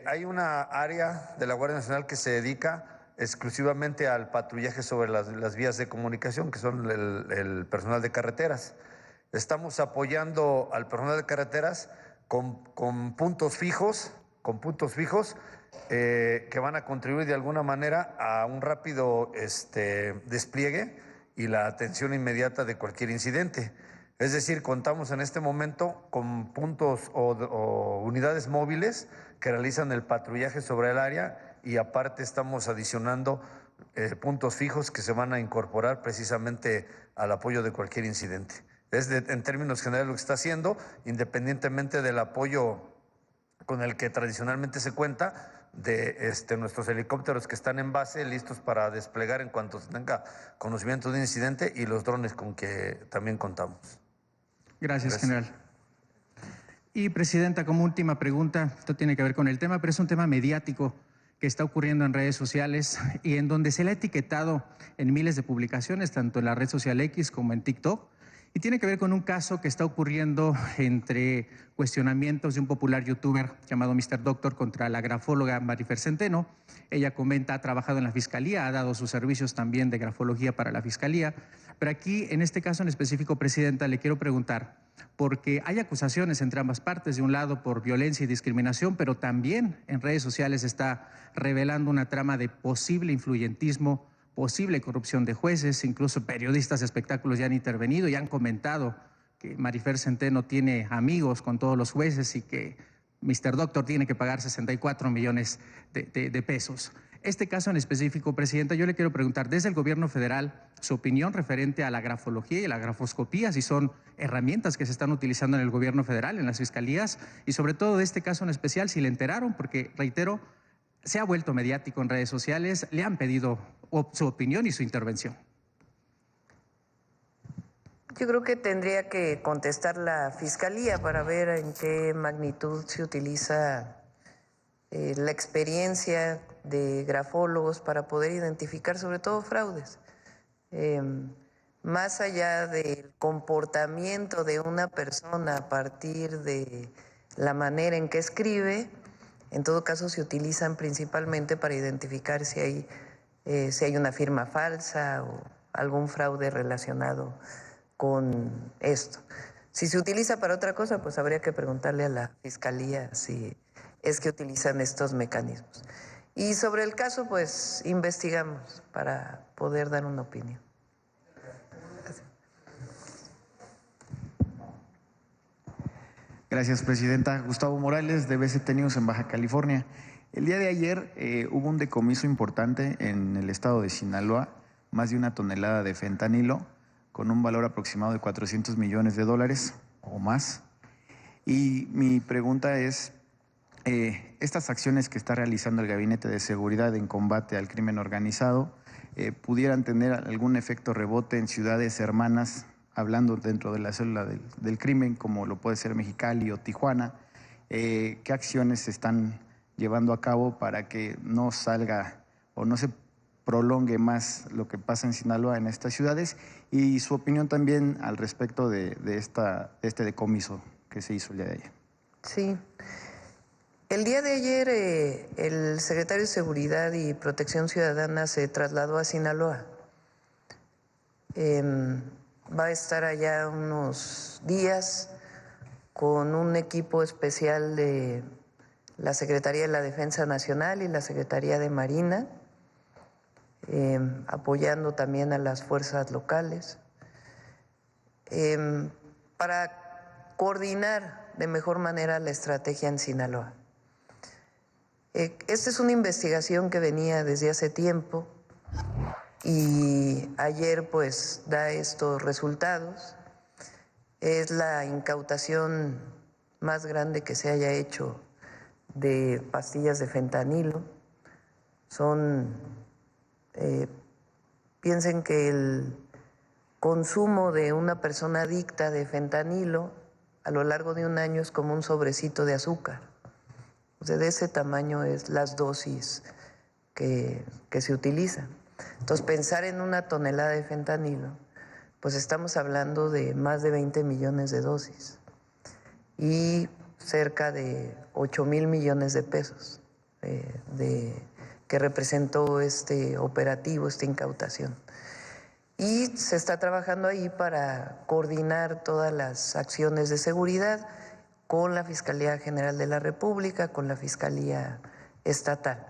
Hay una área de la Guardia Nacional que se dedica exclusivamente al patrullaje sobre las vías de comunicación, que son el personal de carreteras. Estamos apoyando al personal de carreteras con puntos fijos, que van a contribuir de alguna manera a un rápido despliegue y la atención inmediata de cualquier incidente. Es decir, contamos en este momento con puntos o unidades móviles que realizan el patrullaje sobre el área y aparte estamos adicionando puntos fijos que se van a incorporar precisamente al apoyo de cualquier incidente. En términos generales lo que está haciendo, independientemente del apoyo con el que tradicionalmente se cuenta, de nuestros helicópteros que están en base, listos para desplegar en cuanto se tenga conocimiento de un incidente, y los drones con que también contamos. Gracias, general. Y, presidenta, como última pregunta, esto tiene que ver con el tema, pero es un tema mediático que está ocurriendo en redes sociales y en donde se le ha etiquetado en miles de publicaciones, tanto en la red social X como en TikTok, y tiene que ver con un caso que está ocurriendo entre cuestionamientos de un popular youtuber llamado Mr. Doctor contra la grafóloga Marifer Centeno. Ella comenta, ha trabajado en la Fiscalía, ha dado sus servicios también de grafología para la Fiscalía, pero aquí, en este caso en específico, presidenta, le quiero preguntar, porque hay acusaciones entre ambas partes, de un lado por violencia y discriminación, pero también en redes sociales está revelando una trama de posible influyentismo, posible corrupción de jueces, incluso periodistas de espectáculos ya han intervenido y han comentado que Marifer Centeno tiene amigos con todos los jueces y que Mr. Doctor tiene que pagar 64 millones de pesos. Este caso en específico, presidenta, yo le quiero preguntar, desde el gobierno federal, su opinión referente a la grafología y la grafoscopía, si son herramientas que se están utilizando en el gobierno federal, en las fiscalías, y sobre todo de este caso en especial, si le enteraron, porque, reitero, se ha vuelto mediático en redes sociales, le han pedido su opinión y su intervención. Yo creo que tendría que contestar la Fiscalía para ver en qué magnitud se utiliza la experiencia de grafólogos para poder identificar sobre todo fraudes. Más allá del comportamiento de una persona a partir de la manera en que escribe, en todo caso se utilizan principalmente para identificar si hay una firma falsa o algún fraude relacionado con esto. Si se utiliza para otra cosa, pues habría que preguntarle a la Fiscalía si es que utilizan estos mecanismos. Y sobre el caso, pues investigamos para poder dar una opinión. Gracias, presidenta. Gustavo Morales, de BCT News en Baja California. El día de ayer hubo un decomiso importante en el estado de Sinaloa, más de 1 tonelada de fentanilo, con un valor aproximado de $400 millones o más. Y mi pregunta es, estas acciones que está realizando el Gabinete de Seguridad en combate al crimen organizado, ¿pudieran tener algún efecto rebote en ciudades hermanas, hablando dentro de la célula del crimen, como lo puede ser Mexicali o Tijuana? ¿Qué acciones se están llevando a cabo para que no salga o no se prolongue más lo que pasa en Sinaloa en estas ciudades? Y su opinión también al respecto de este decomiso que se hizo el día de ayer. Sí. El día de ayer el secretario de Seguridad y Protección Ciudadana se trasladó a Sinaloa. Va a estar allá unos días con un equipo especial de la Secretaría de la Defensa Nacional y la Secretaría de Marina, apoyando también a las fuerzas locales, para coordinar de mejor manera la estrategia en Sinaloa. Esta es una investigación que venía desde hace tiempo y ayer pues da estos resultados. Es la incautación más grande que se haya hecho de pastillas de fentanilo. Piensen que el consumo de una persona adicta de fentanilo a lo largo de un año es como un sobrecito de azúcar. O sea, de ese tamaño es las dosis que se utilizan. Entonces, pensar en una tonelada de fentanilo, pues estamos hablando de más de 20 millones de dosis y cerca de 8,000 millones de pesos que representó este operativo, esta incautación. Y se está trabajando ahí para coordinar todas las acciones de seguridad con la Fiscalía General de la República, con la Fiscalía Estatal.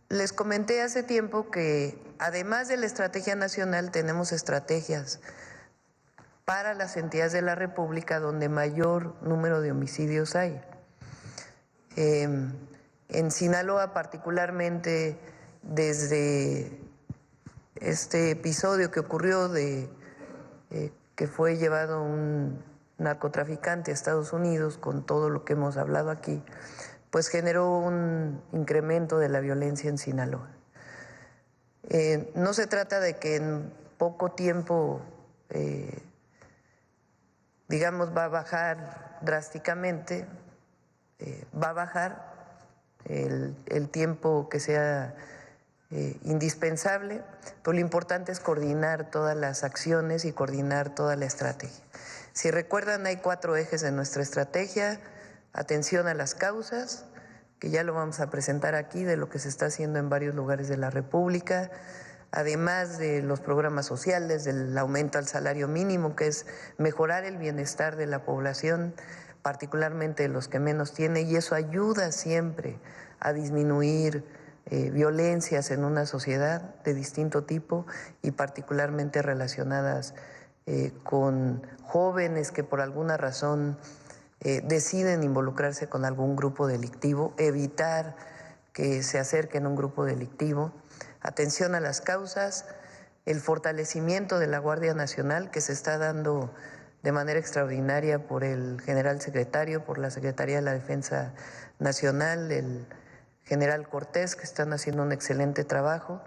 Les comenté hace tiempo que además de la estrategia nacional tenemos estrategias para las entidades de la República donde mayor número de homicidios hay. En Sinaloa particularmente, desde este episodio que ocurrió que fue llevado un narcotraficante a Estados Unidos, con todo lo que hemos hablado aquí, pues generó un incremento de la violencia en Sinaloa. No se trata de que en poco tiempo, digamos, va a bajar drásticamente, va a bajar el tiempo que sea indispensable, pero lo importante es coordinar todas las acciones y coordinar toda la estrategia. Si recuerdan, hay 4 ejes de nuestra estrategia: atención a las causas, que ya lo vamos a presentar aquí, de lo que se está haciendo en varios lugares de la República, además de los programas sociales, del aumento al salario mínimo, que es mejorar el bienestar de la población, particularmente de los que menos tienen, y eso ayuda siempre a disminuir violencias en una sociedad de distinto tipo y particularmente relacionadas con jóvenes que por alguna razón deciden involucrarse con algún grupo delictivo, evitar que se acerquen a un grupo delictivo. Atención a las causas, el fortalecimiento de la Guardia Nacional, que se está dando de manera extraordinaria por el general secretario, por la Secretaría de la Defensa Nacional, el general Cortés, que están haciendo un excelente trabajo.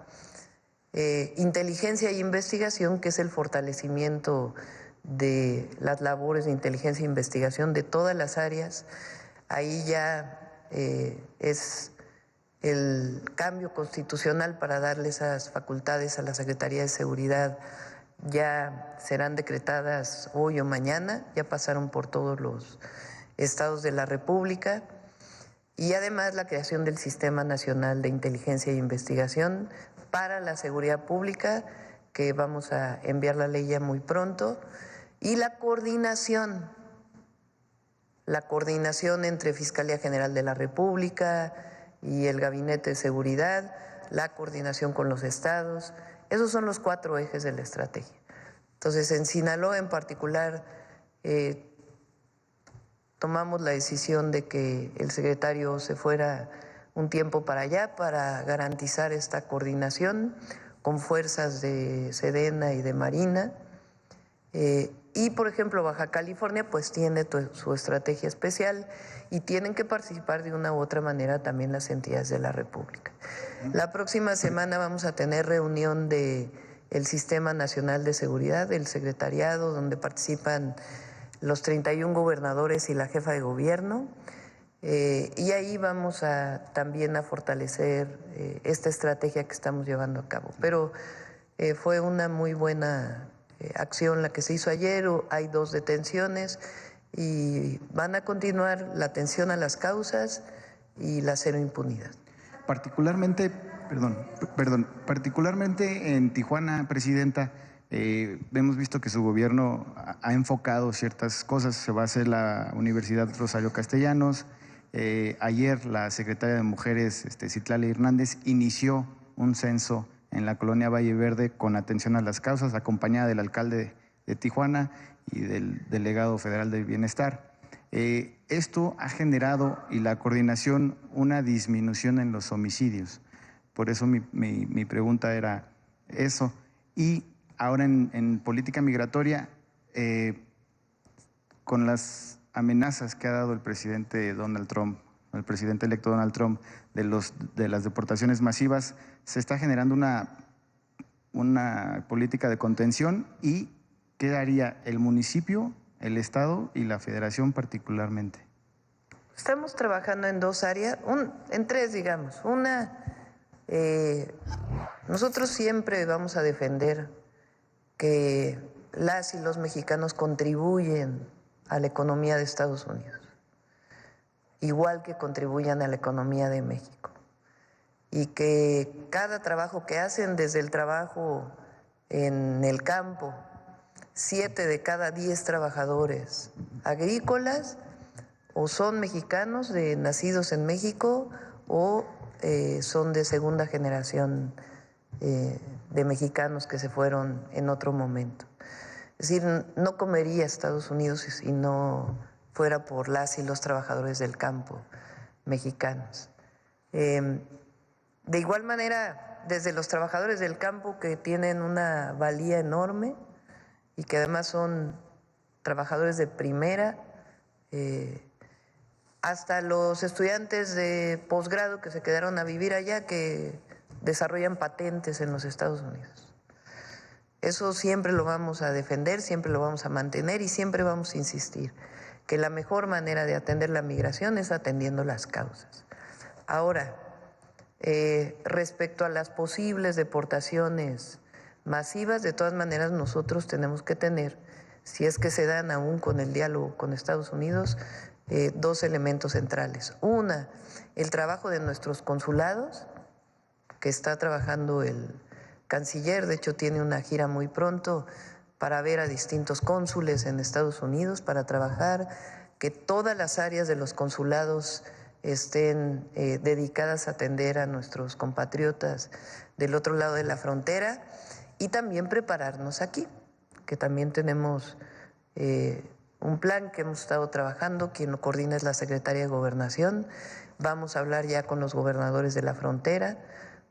Inteligencia e investigación, que es el fortalecimiento de las labores de inteligencia e investigación de todas las áreas. Ahí ya es el cambio constitucional para darle esas facultades a la Secretaría de Seguridad. Ya serán decretadas hoy o mañana, ya pasaron por todos los estados de la República. Y además la creación del Sistema Nacional de Inteligencia e Investigación para la Seguridad Pública, que vamos a enviar la ley ya muy pronto, y la coordinación entre Fiscalía General de la República y el Gabinete de Seguridad, la coordinación con los estados. Esos son los 4 ejes de la estrategia. Entonces, en Sinaloa en particular, tomamos la decisión de que el secretario se fuera un tiempo para allá para garantizar esta coordinación con fuerzas de Sedena y de Marina. Y, por ejemplo, Baja California pues tiene su estrategia especial y tienen que participar de una u otra manera también las entidades de la República. La próxima semana vamos a tener reunión del Sistema Nacional de Seguridad, del secretariado, donde participan los 31 gobernadores y la jefa de gobierno, y ahí vamos también a fortalecer esta estrategia que estamos llevando a cabo. Pero fue una muy buena acción la que se hizo ayer. Hay 2 detenciones y van a continuar la atención a las causas y la cero impunidad. Particularmente en Tijuana, Presidenta, hemos visto que su gobierno ha enfocado ciertas cosas. Se va a hacer la Universidad Rosario Castellanos, Ayer la secretaria de Mujeres, Citlali Hernández, inició un censo en la colonia Valle Verde con atención a las causas, acompañada del alcalde de Tijuana y del delegado federal del bienestar. Esto ha generado, y la coordinación, una disminución en los homicidios. Por eso mi pregunta era eso. Y ahora en política migratoria, con las amenazas que ha dado el presidente Donald Trump, el presidente electo Donald Trump, de las deportaciones masivas, se está generando una política de contención. ¿Y qué haría el municipio, el Estado y la Federación particularmente? Estamos trabajando en dos áreas, en tres, digamos. Una, nosotros siempre vamos a defender que las y los mexicanos contribuyen a la economía de Estados Unidos, igual que contribuyan a la economía de México. Y que cada trabajo que hacen, desde el trabajo en el campo, 7 de cada 10 trabajadores agrícolas o son mexicanos nacidos en México o son de segunda generación de mexicanos que se fueron en otro momento. Es decir, no comería Estados Unidos si no fuera por las y los trabajadores del campo mexicanos. De igual manera, desde los trabajadores del campo, que tienen una valía enorme y que además son trabajadores de primera, hasta los estudiantes de posgrado que se quedaron a vivir allá, que desarrollan patentes en los Estados Unidos. Eso siempre lo vamos a defender, siempre lo vamos a mantener y siempre vamos a insistir que la mejor manera de atender la migración es atendiendo las causas. Ahora, respecto a las posibles deportaciones masivas, de todas maneras nosotros tenemos que tener, si es que se dan aún con el diálogo con Estados Unidos, dos elementos centrales. Una, el trabajo de nuestros consulados, que está trabajando el canciller, de hecho tiene una gira muy pronto para ver a distintos cónsules en Estados Unidos, para trabajar que todas las áreas de los consulados estén dedicadas a atender a nuestros compatriotas del otro lado de la frontera, y también prepararnos aquí, que también tenemos un plan que hemos estado trabajando. Quien lo coordina es la Secretaría de Gobernación. Vamos a hablar ya con los gobernadores de la frontera,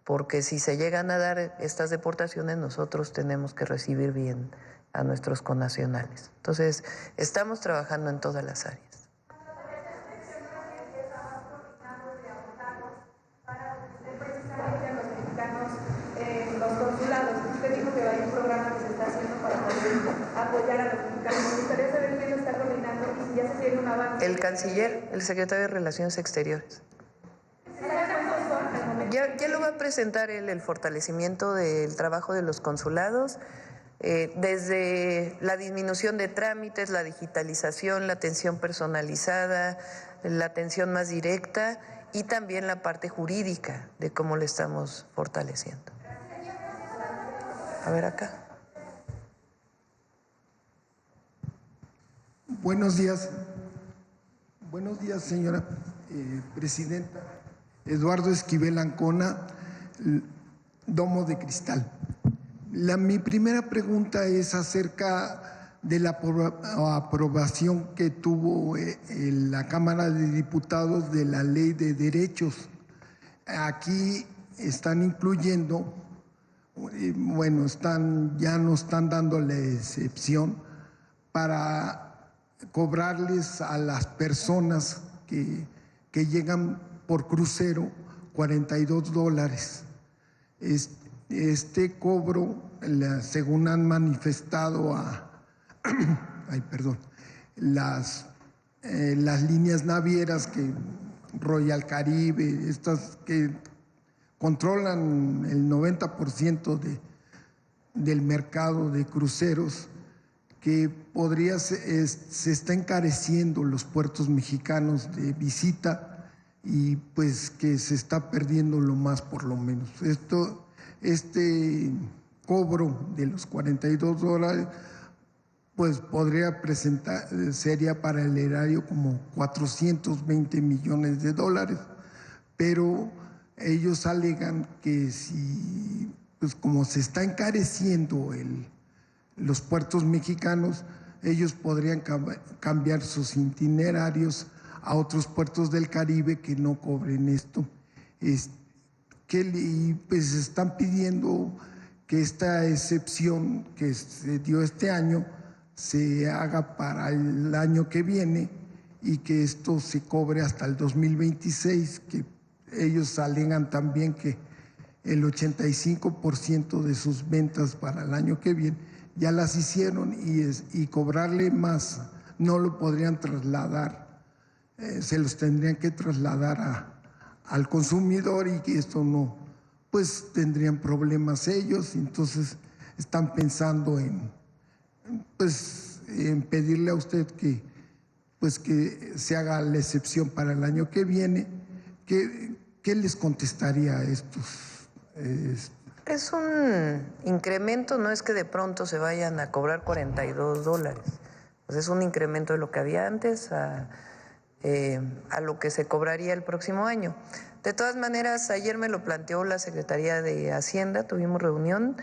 porque si se llegan a dar estas deportaciones, nosotros tenemos que recibir bien a nuestros connacionales. Entonces, estamos trabajando en todas las áreas. Los consulados, usted dijo que hay un programa que se está haciendo para poder apoyar a los mexicanos. Me gustaría saber quién lo está coordinando y si ya se tiene un avance. El canciller, el secretario de Relaciones Exteriores. Ya lo va a presentar él, el fortalecimiento del trabajo de los consulados, desde la disminución de trámites, la digitalización, la atención personalizada, la atención más directa y también la parte jurídica de cómo le estamos fortaleciendo. A ver acá. Buenos días, señora presidenta. Eduardo Esquivel Ancona, Domo de Cristal. Mi primera pregunta es acerca de la aprobación que tuvo la Cámara de Diputados de la Ley de Derechos. Aquí están incluyendo, bueno, ya no están dando la excepción para cobrarles a las personas que llegan por crucero $42. Este cobro, según han manifestado las líneas navieras, que Royal Caribe, estas que controlan el 90% del mercado de cruceros, que se está encareciendo los puertos mexicanos de visita, y pues que se está perdiendo lo más por lo menos. Este cobro de los $42 pues podría presentar, sería para el erario como 420 millones de dólares, pero ellos alegan que si, pues como se está encareciendo los puertos mexicanos, ellos podrían cambiar sus itinerarios a otros puertos del Caribe que no cobren esto. Y pues están pidiendo que esta excepción que se dio este año se haga para el año que viene y que esto se cobre hasta el 2026, que ellos alegan también que el 85% de sus ventas para el año que viene ya las hicieron y cobrarle más no lo podrían trasladar, se los tendrían que trasladar al consumidor y que esto no, pues tendrían problemas ellos, entonces están pensando en pedirle a usted que se haga la excepción para el año que viene. ¿Qué les contestaría a estos? Es un incremento, no es que de pronto se vayan a cobrar $42, pues es un incremento de lo que había antes a lo que se cobraría el próximo año. De todas maneras, ayer me lo planteó la Secretaría de Hacienda, tuvimos reunión,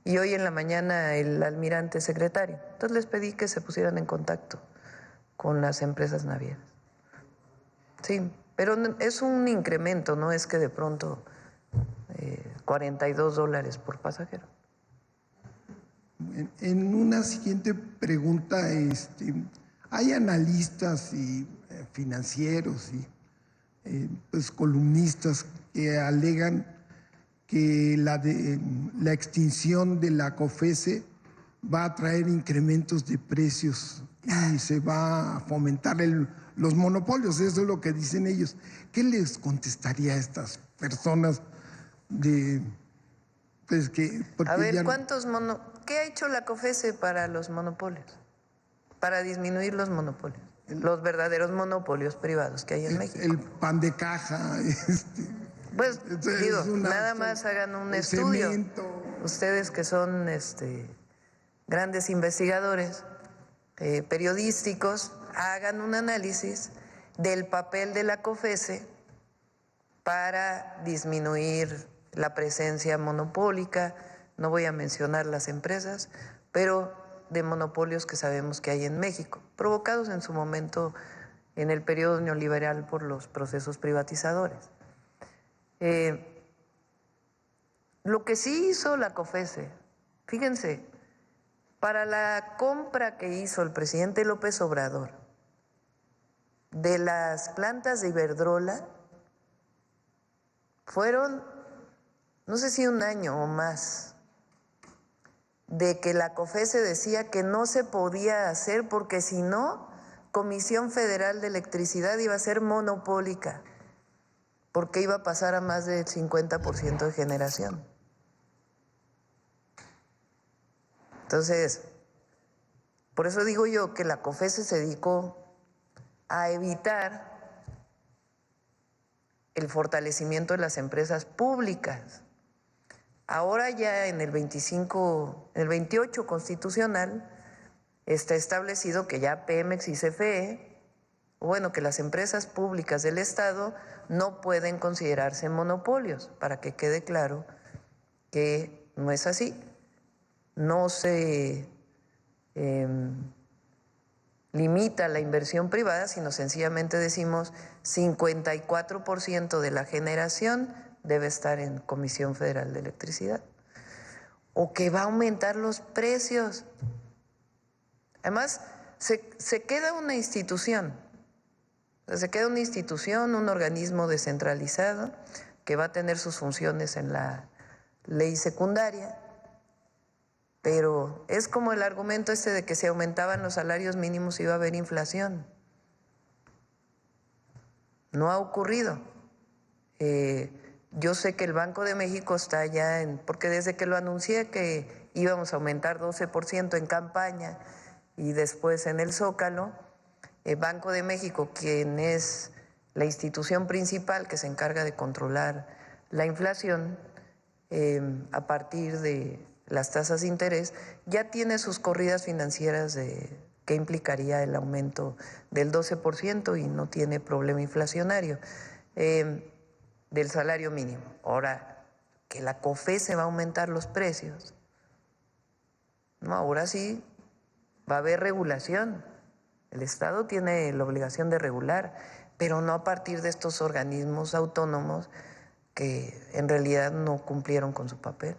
y hoy en la mañana el almirante secretario. Entonces les pedí que se pusieran en contacto con las empresas navieras. Sí, pero es un incremento, no es que de pronto $42 por pasajero. En una siguiente pregunta, hay analistas y financieros y columnistas que alegan que la extinción de la COFECE va a traer incrementos de precios y se va a fomentar los monopolios. Eso es lo que dicen ellos. ¿Qué les contestaría a estas personas a ver, ¿qué ha hecho la COFECE para los monopolios? Para disminuir los monopolios, los verdaderos monopolios privados que hay en México. El pan de caja. Pues digo, nada más hagan un estudio. Cemento. Ustedes que son grandes investigadores periodísticos, hagan un análisis del papel de la COFECE para disminuir la presencia monopólica. No voy a mencionar las empresas, pero de monopolios que sabemos que hay en México, provocados en su momento en el periodo neoliberal por los procesos privatizadores. Lo que sí hizo la COFECE, fíjense, para la compra que hizo el presidente López Obrador de las plantas de Iberdrola, fueron, no sé si un año o más, de que la COFECE decía que no se podía hacer porque si no, Comisión Federal de Electricidad iba a ser monopólica, porque iba a pasar a más del 50% de generación. Entonces, por eso digo yo que la COFECE se dedicó a evitar el fortalecimiento de las empresas públicas. Ahora ya en el 28 constitucional está establecido que ya Pemex y CFE, bueno, que las empresas públicas del Estado no pueden considerarse monopolios, para que quede claro que no es así. No se limita la inversión privada, sino sencillamente decimos 54% de la generación debe estar en Comisión Federal de Electricidad. O que va a aumentar los precios. Además, se queda una institución. Se queda una institución, un organismo descentralizado que va a tener sus funciones en la ley secundaria, pero es como el argumento de que si aumentaban los salarios mínimos iba a haber inflación. No ha ocurrido. Yo sé que el Banco de México está ya porque desde que lo anuncié que íbamos a aumentar 12% en campaña y después en el Zócalo, el Banco de México, quien es la institución principal que se encarga de controlar la inflación, a partir de las tasas de interés, ya tiene sus corridas financieras que implicaría el aumento del 12% y no tiene problema inflacionario del salario mínimo. Ahora, que la COFECE va a aumentar los precios, no, ahora sí va a haber regulación. El Estado tiene la obligación de regular, pero no a partir de estos organismos autónomos que en realidad no cumplieron con su papel.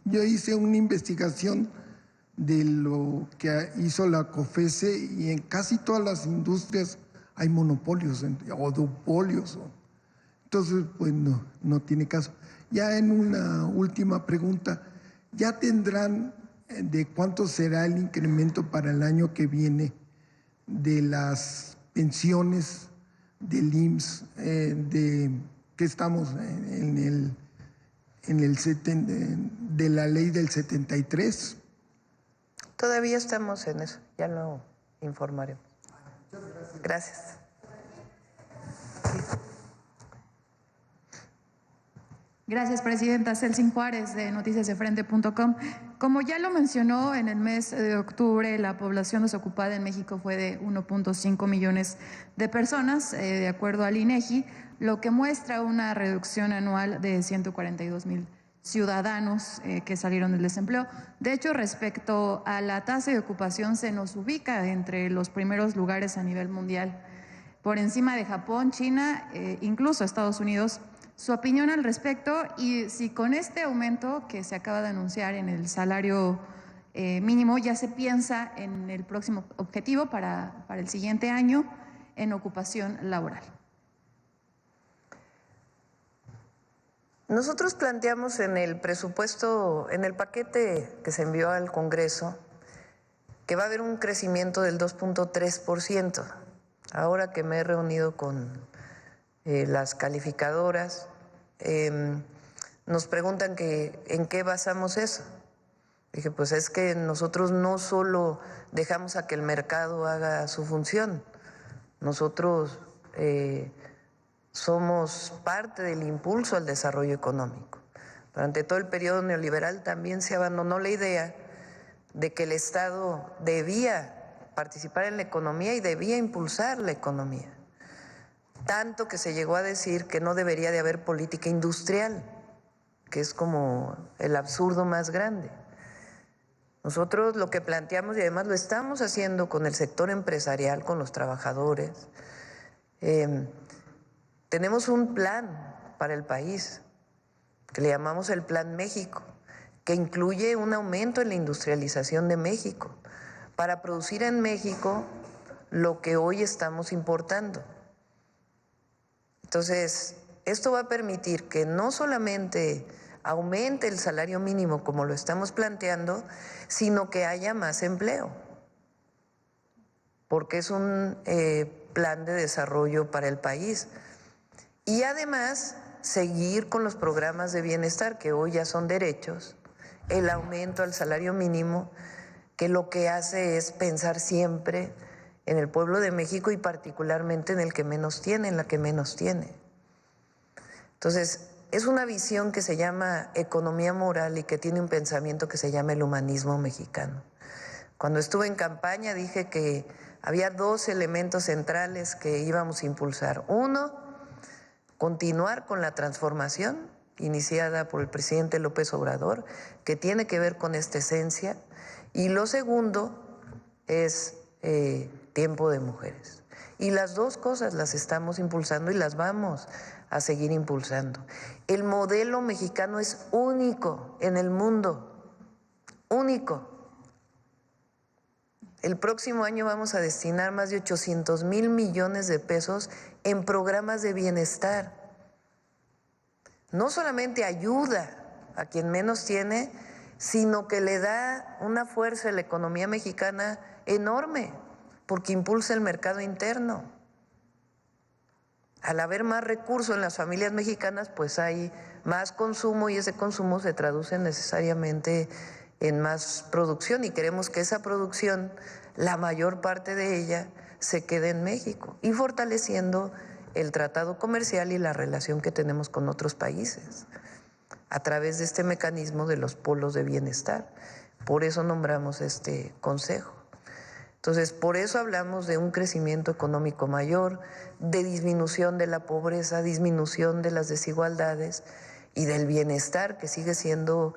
Yo hice una investigación de lo que hizo la COFECE y en casi todas las industrias hay monopolios o duopolios. Entonces, pues no tiene caso. Ya en una última pregunta, ¿ya tendrán de cuánto será el incremento para el año que viene de las pensiones del IMSS, que estamos de la ley del 73? Todavía estamos en eso, ya lo informaremos. Gracias. Gracias, presidenta. Celsin Juárez, de noticiasdefrente.com. Como ya lo mencionó, en el mes de octubre la población desocupada en México fue de 1.5 millones de personas, de acuerdo al INEGI, lo que muestra una reducción anual de 142,000 ciudadanos que salieron del desempleo. De hecho, respecto a la tasa de ocupación, se nos ubica entre los primeros lugares a nivel mundial, por encima de Japón, China, incluso Estados Unidos. Su opinión al respecto, y si con este aumento que se acaba de anunciar en el salario mínimo ya se piensa en el próximo objetivo para el siguiente año en ocupación laboral. Nosotros planteamos en el presupuesto, en el paquete que se envió al Congreso, que va a haber un crecimiento del 2.3%. Ahora que me he reunido con las calificadoras, nos preguntan que en qué basamos eso. Dije, pues es que nosotros no solo dejamos a que el mercado haga su función, nosotros somos parte del impulso al desarrollo económico. Durante todo el periodo neoliberal también se abandonó la idea de que el Estado debía participar en la economía y debía impulsar la economía. Tanto que se llegó a decir que no debería de haber política industrial, que es como el absurdo más grande. Nosotros lo que planteamos, y además lo estamos haciendo con el sector empresarial, con los trabajadores, tenemos un plan para el país, que le llamamos el Plan México, que incluye un aumento en la industrialización de México, para producir en México lo que hoy estamos importando. Entonces, esto va a permitir que no solamente aumente el salario mínimo como lo estamos planteando, sino que haya más empleo, porque es un plan de desarrollo para el país. Y además, seguir con los programas de bienestar, que hoy ya son derechos, el aumento al salario mínimo, que lo que hace es pensar siempre en el pueblo de México y particularmente en el que menos tiene, en la que menos tiene. Entonces, es una visión que se llama economía moral y que tiene un pensamiento que se llama el humanismo mexicano. Cuando estuve en campaña dije que había dos elementos centrales que íbamos a impulsar. Uno, continuar con la transformación iniciada por el presidente López Obrador, que tiene que ver con esta esencia. Y lo segundo es tiempo de mujeres. Y las dos cosas las estamos impulsando y las vamos a seguir impulsando. El modelo mexicano es único en el mundo, único. El próximo año vamos a destinar más de 800,000 millones de pesos en programas de bienestar. No solamente ayuda a quien menos tiene, sino que le da una fuerza a la economía mexicana enorme, porque impulsa el mercado interno. Al haber más recursos en las familias mexicanas, pues hay más consumo y ese consumo se traduce necesariamente en más producción y queremos que esa producción, la mayor parte de ella, se quede en México y fortaleciendo el tratado comercial y la relación que tenemos con otros países. a través de este mecanismo de los polos de bienestar. Por eso nombramos este consejo. Entonces, por eso hablamos de un crecimiento económico mayor, de disminución de la pobreza, disminución de las desigualdades y del bienestar, que sigue siendo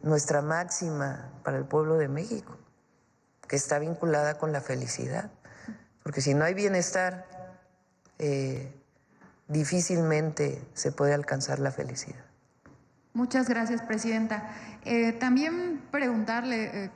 nuestra máxima para el pueblo de México, que está vinculada con la felicidad. Porque si no hay bienestar, difícilmente se puede alcanzar la felicidad. Muchas gracias, presidenta. También preguntarle,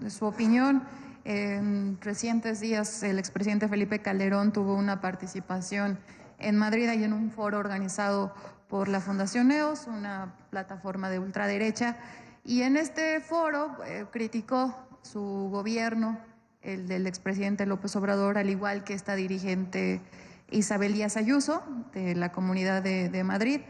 de su opinión, en recientes días el expresidente Felipe Calderón tuvo una participación en Madrid y en un foro organizado por la Fundación EOS, una plataforma de ultraderecha, y en este foro criticó su gobierno, el del expresidente López Obrador, al igual que esta dirigente Isabel Díaz Ayuso, de la Comunidad de Madrid,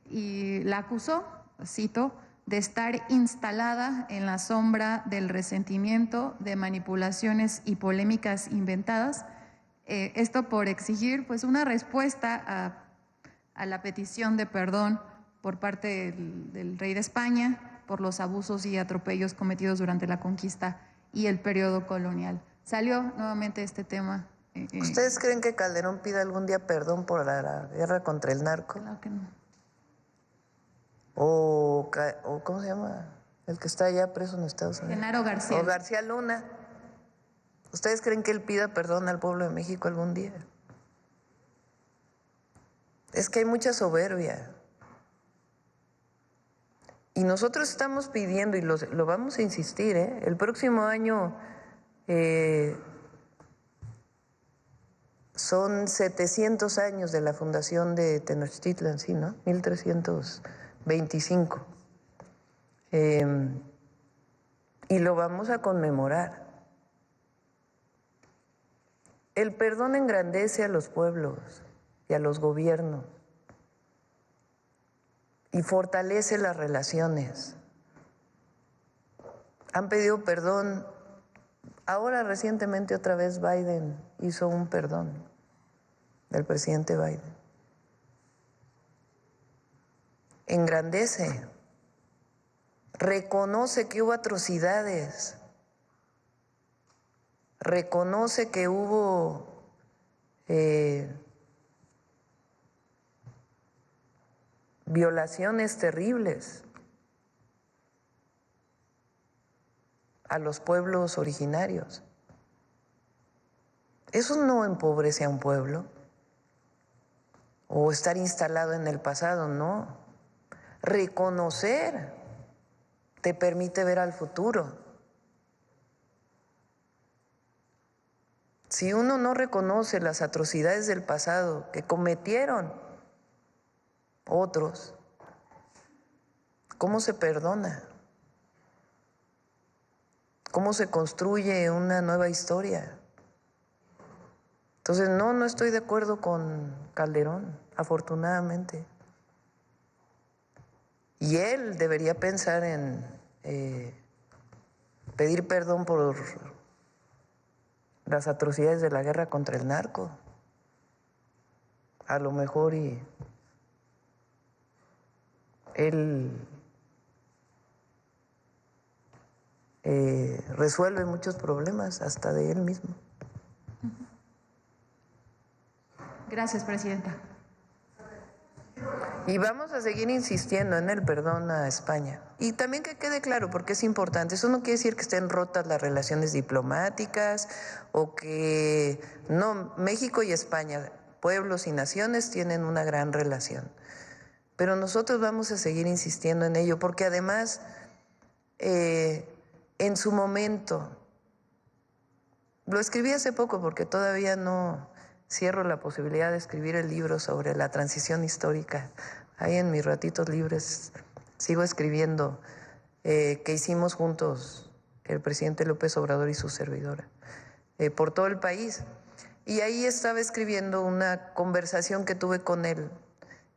y la acusó, cito, de estar instalada en la sombra del resentimiento, de manipulaciones y polémicas inventadas, esto por exigir pues una respuesta a la petición de perdón por parte del rey de España por los abusos y atropellos cometidos durante la conquista y el periodo colonial. Salió nuevamente este tema. ¿Ustedes creen que Calderón pida algún día perdón por la guerra contra el narco? Claro que no. O ¿cómo se llama? El que está allá preso en Estados Unidos. Genaro García. O García Luna. ¿Ustedes creen que él pida perdón al pueblo de México algún día? Es que hay mucha soberbia. Y nosotros estamos pidiendo, y lo vamos a insistir, el próximo año son 700 años de la fundación de Tenochtitlan, ¿sí, no? 1325. Y lo vamos a conmemorar. El perdón engrandece a los pueblos y a los gobiernos y fortalece las relaciones. Han pedido perdón. Ahora recientemente otra vez Biden hizo un perdón del presidente Biden. Engrandece, reconoce que hubo atrocidades, reconoce que hubo violaciones terribles a los pueblos originarios. Eso no empobrece a un pueblo o estar instalado en el pasado, no. Reconocer te permite ver al futuro. Si uno no reconoce las atrocidades del pasado que cometieron otros, ¿cómo se perdona? ¿Cómo se construye una nueva historia? Entonces, no estoy de acuerdo con Calderón, afortunadamente. Y él debería pensar en pedir perdón por las atrocidades de la guerra contra el narco. A lo mejor y él resuelve muchos problemas, hasta de él mismo. Gracias, presidenta. Y vamos a seguir insistiendo en el perdón a España. Y también que quede claro, porque es importante, eso no quiere decir que estén rotas las relaciones diplomáticas o que no, México y España, pueblos y naciones, tienen una gran relación. Pero nosotros vamos a seguir insistiendo en ello, porque además, en su momento, lo escribí hace poco porque todavía no cierro la posibilidad de escribir el libro sobre la transición histórica. Ahí en mis ratitos libres sigo escribiendo, que hicimos juntos el presidente López Obrador y su servidora, por todo el país. Y ahí estaba escribiendo una conversación que tuve con él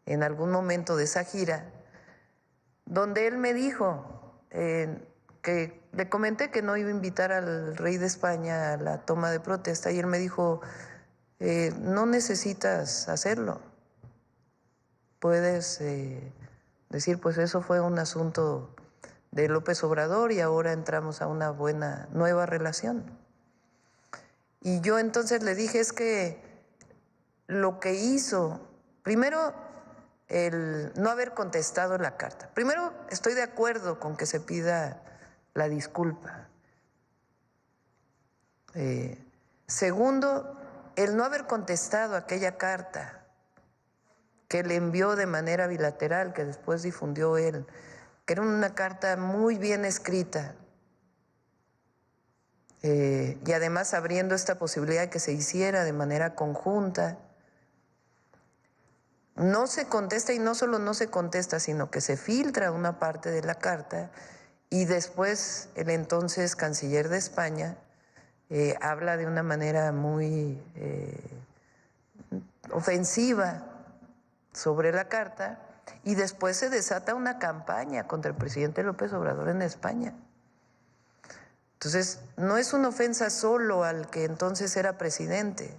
en algún momento de esa gira, donde él me dijo que le comenté que no iba a invitar al rey de España a la toma de protesta, y él me dijo, no necesitas hacerlo. puedes decir, pues eso fue un asunto de López Obrador y ahora entramos a una buena nueva relación. Y yo entonces le dije, es que lo que hizo, primero, el no haber contestado la carta. Primero, estoy de acuerdo con que se pida la disculpa. Segundo, el no haber contestado aquella carta que le envió de manera bilateral, que después difundió él, que era una carta muy bien escrita, y además abriendo esta posibilidad de que se hiciera de manera conjunta. No se contesta, y no solo no se contesta, sino que se filtra una parte de la carta y después el entonces canciller de España habla de una manera muy ofensiva sobre la carta y después se desata una campaña contra el presidente López Obrador en España. Entonces, no es una ofensa solo al que entonces era presidente,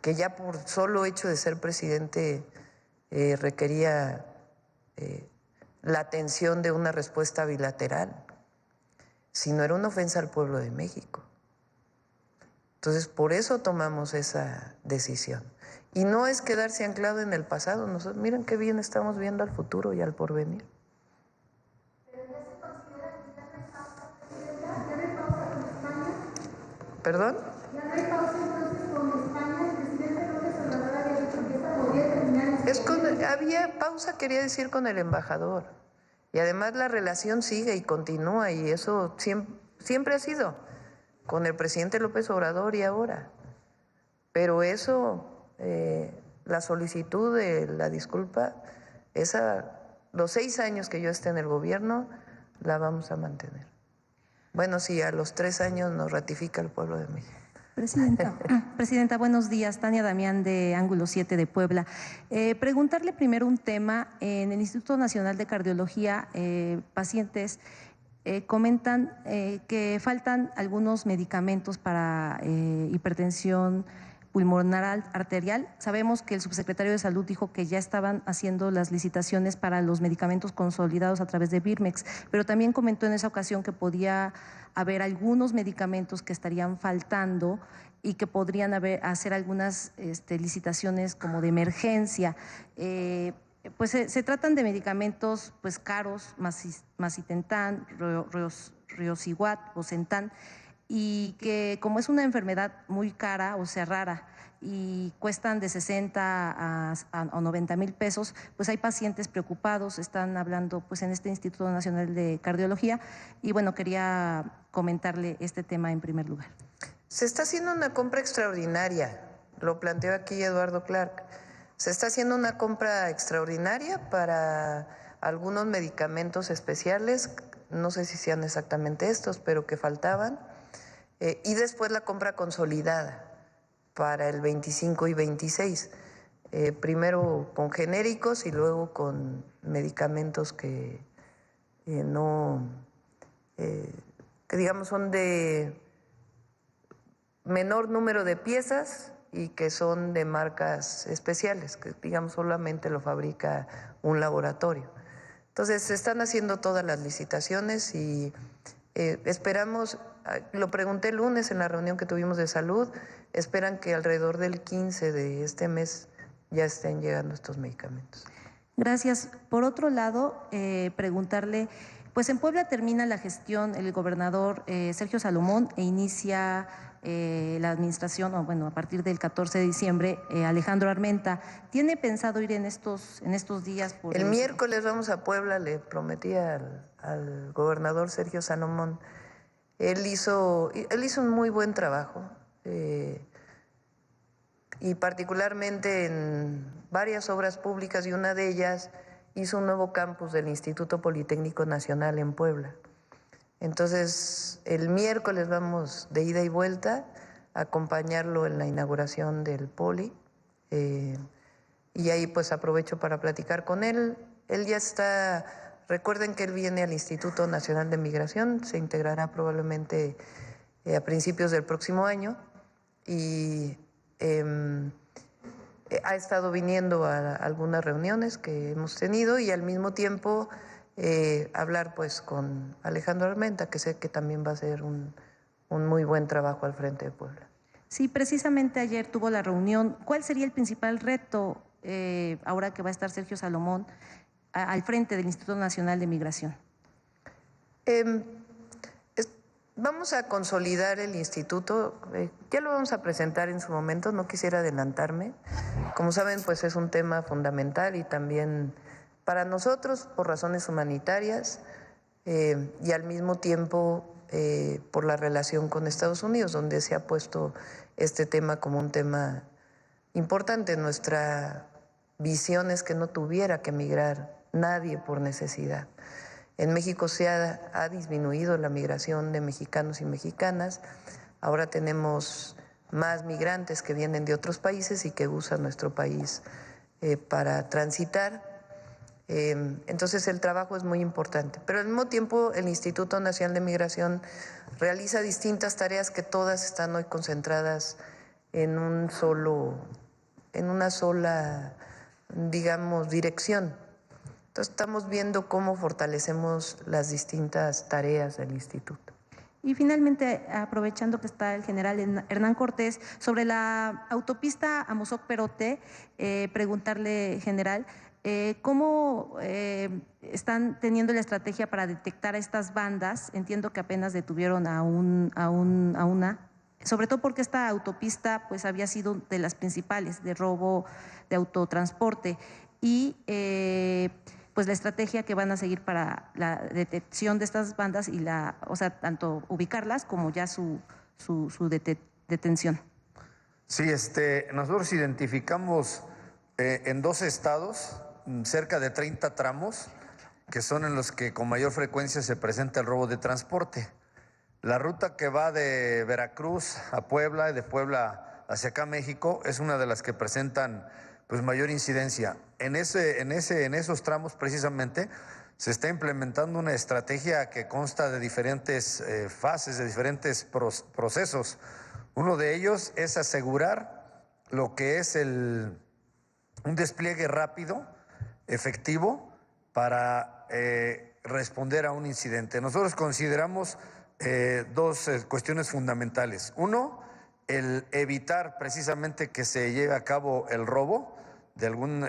que ya por solo hecho de ser presidente requería la atención de una respuesta bilateral, sino era una ofensa al pueblo de México. Entonces, por eso tomamos esa decisión. Y no es quedarse anclado en el pasado. Nosotros, miren qué bien estamos viendo al futuro y al porvenir. ¿Perdón? Había pausa, quería decir, con el embajador. Y además la relación sigue y continúa, y eso siempre ha sido con el presidente López Obrador y ahora. Pero eso, la solicitud de la disculpa, los 6 años que yo esté en el gobierno, la vamos a mantener. Bueno, sí, a los 3 años nos ratifica el pueblo de México. Presidenta, buenos días. Tania Damián de Ángulo 7 de Puebla. Preguntarle primero un tema. En el Instituto Nacional de Cardiología, pacientes comentan que faltan algunos medicamentos para hipertensión pulmonar arterial. Sabemos que el subsecretario de Salud dijo que ya estaban haciendo las licitaciones para los medicamentos consolidados a través de Birmex, pero también comentó en esa ocasión que podía haber algunos medicamentos que estarían faltando y que podrían hacer algunas licitaciones como de emergencia. Pues se tratan de medicamentos pues caros, macitentan, riociguat, bosentan, y que como es una enfermedad muy cara, o sea, rara, y cuestan de 60 a 90 mil pesos, pues hay pacientes preocupados, están hablando pues en este Instituto Nacional de Cardiología, y bueno, quería comentarle este tema en primer lugar. Se está haciendo una compra extraordinaria, lo planteó aquí Eduardo Clark. Se está haciendo una compra extraordinaria para algunos medicamentos especiales, no sé si sean exactamente estos, pero que faltaban. Y después la compra consolidada para el 25 y 26, primero con genéricos y luego con medicamentos que que digamos son de menor número de piezas y que son de marcas especiales, que digamos solamente lo fabrica un laboratorio. Entonces se están haciendo todas las licitaciones y esperamos, lo pregunté el lunes en la reunión que tuvimos de salud, esperan que alrededor del 15 de este mes ya estén llegando estos medicamentos. Gracias. Por otro lado, preguntarle, pues en Puebla termina la gestión el gobernador Sergio Salomón e inicia la administración, o bueno, a partir del 14 de diciembre, Alejandro Armenta. ¿Tiene pensado ir en estos días? El miércoles vamos a Puebla, le prometí al gobernador Sergio Salomón. Él hizo un muy buen trabajo y particularmente en varias obras públicas, y una de ellas hizo un nuevo campus del Instituto Politécnico Nacional en Puebla. Entonces, el miércoles vamos de ida y vuelta a acompañarlo en la inauguración del Poli y ahí pues aprovecho para platicar con él. Él ya está, recuerden que él viene al Instituto Nacional de Migración, se integrará probablemente a principios del próximo año y ha estado viniendo a algunas reuniones que hemos tenido y al mismo tiempo hablar pues con Alejandro Armenta, que sé que también va a hacer un muy buen trabajo al frente de Puebla. Sí, precisamente ayer tuvo la reunión. ¿Cuál sería el principal reto ahora que va a estar Sergio Salomón al frente del Instituto Nacional de Migración? Vamos a consolidar el instituto, ya lo vamos a presentar en su momento, no quisiera adelantarme. Como saben, pues es un tema fundamental y también para nosotros por razones humanitarias y al mismo tiempo por la relación con Estados Unidos, donde se ha puesto este tema como un tema importante. Nuestra visión es que no tuviera que migrar nadie por necesidad. En México se ha disminuido la migración de mexicanos y mexicanas. Ahora tenemos más migrantes que vienen de otros países y que usan nuestro país para transitar. Entonces el trabajo es muy importante. Pero al mismo tiempo el Instituto Nacional de Migración realiza distintas tareas que todas están hoy concentradas en una sola, digamos, dirección. Entonces estamos viendo cómo fortalecemos las distintas tareas del instituto. Y finalmente, aprovechando que está el general Hernán Cortés, sobre la autopista Amozoc-Perote, preguntarle, general, ¿cómo están teniendo la estrategia para detectar a estas bandas? Entiendo que apenas detuvieron a una, sobre todo porque esta autopista pues había sido de las principales de robo de autotransporte y pues la estrategia que van a seguir para la detección de estas bandas y tanto ubicarlas como ya su detención. Sí, nosotros identificamos en 12 estados cerca de 30 tramos que son en los que con mayor frecuencia se presenta el robo de transporte. La ruta que va de Veracruz a Puebla y de Puebla hacia acá México es una de las que presentan pues mayor incidencia. En esos tramos precisamente se está implementando una estrategia que consta de diferentes fases, de diferentes procesos. Uno de ellos es asegurar lo que es un despliegue rápido, efectivo, para responder a un incidente. Nosotros consideramos dos cuestiones fundamentales. Uno, el evitar precisamente que se lleve a cabo el robo de algún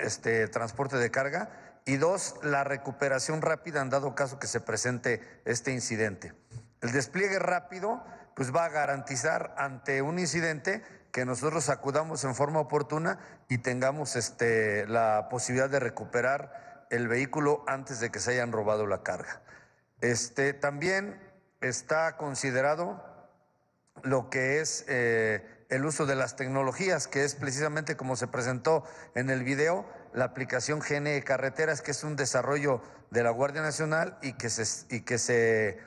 transporte de carga, y dos, la recuperación rápida en dado caso que se presente este incidente. El despliegue rápido pues va a garantizar ante un incidente que nosotros acudamos en forma oportuna y tengamos la posibilidad de recuperar el vehículo antes de que se hayan robado la carga. También está considerado lo que es el uso de las tecnologías, que es precisamente como se presentó en el video, la aplicación GNE Carreteras, que es un desarrollo de la Guardia Nacional y que se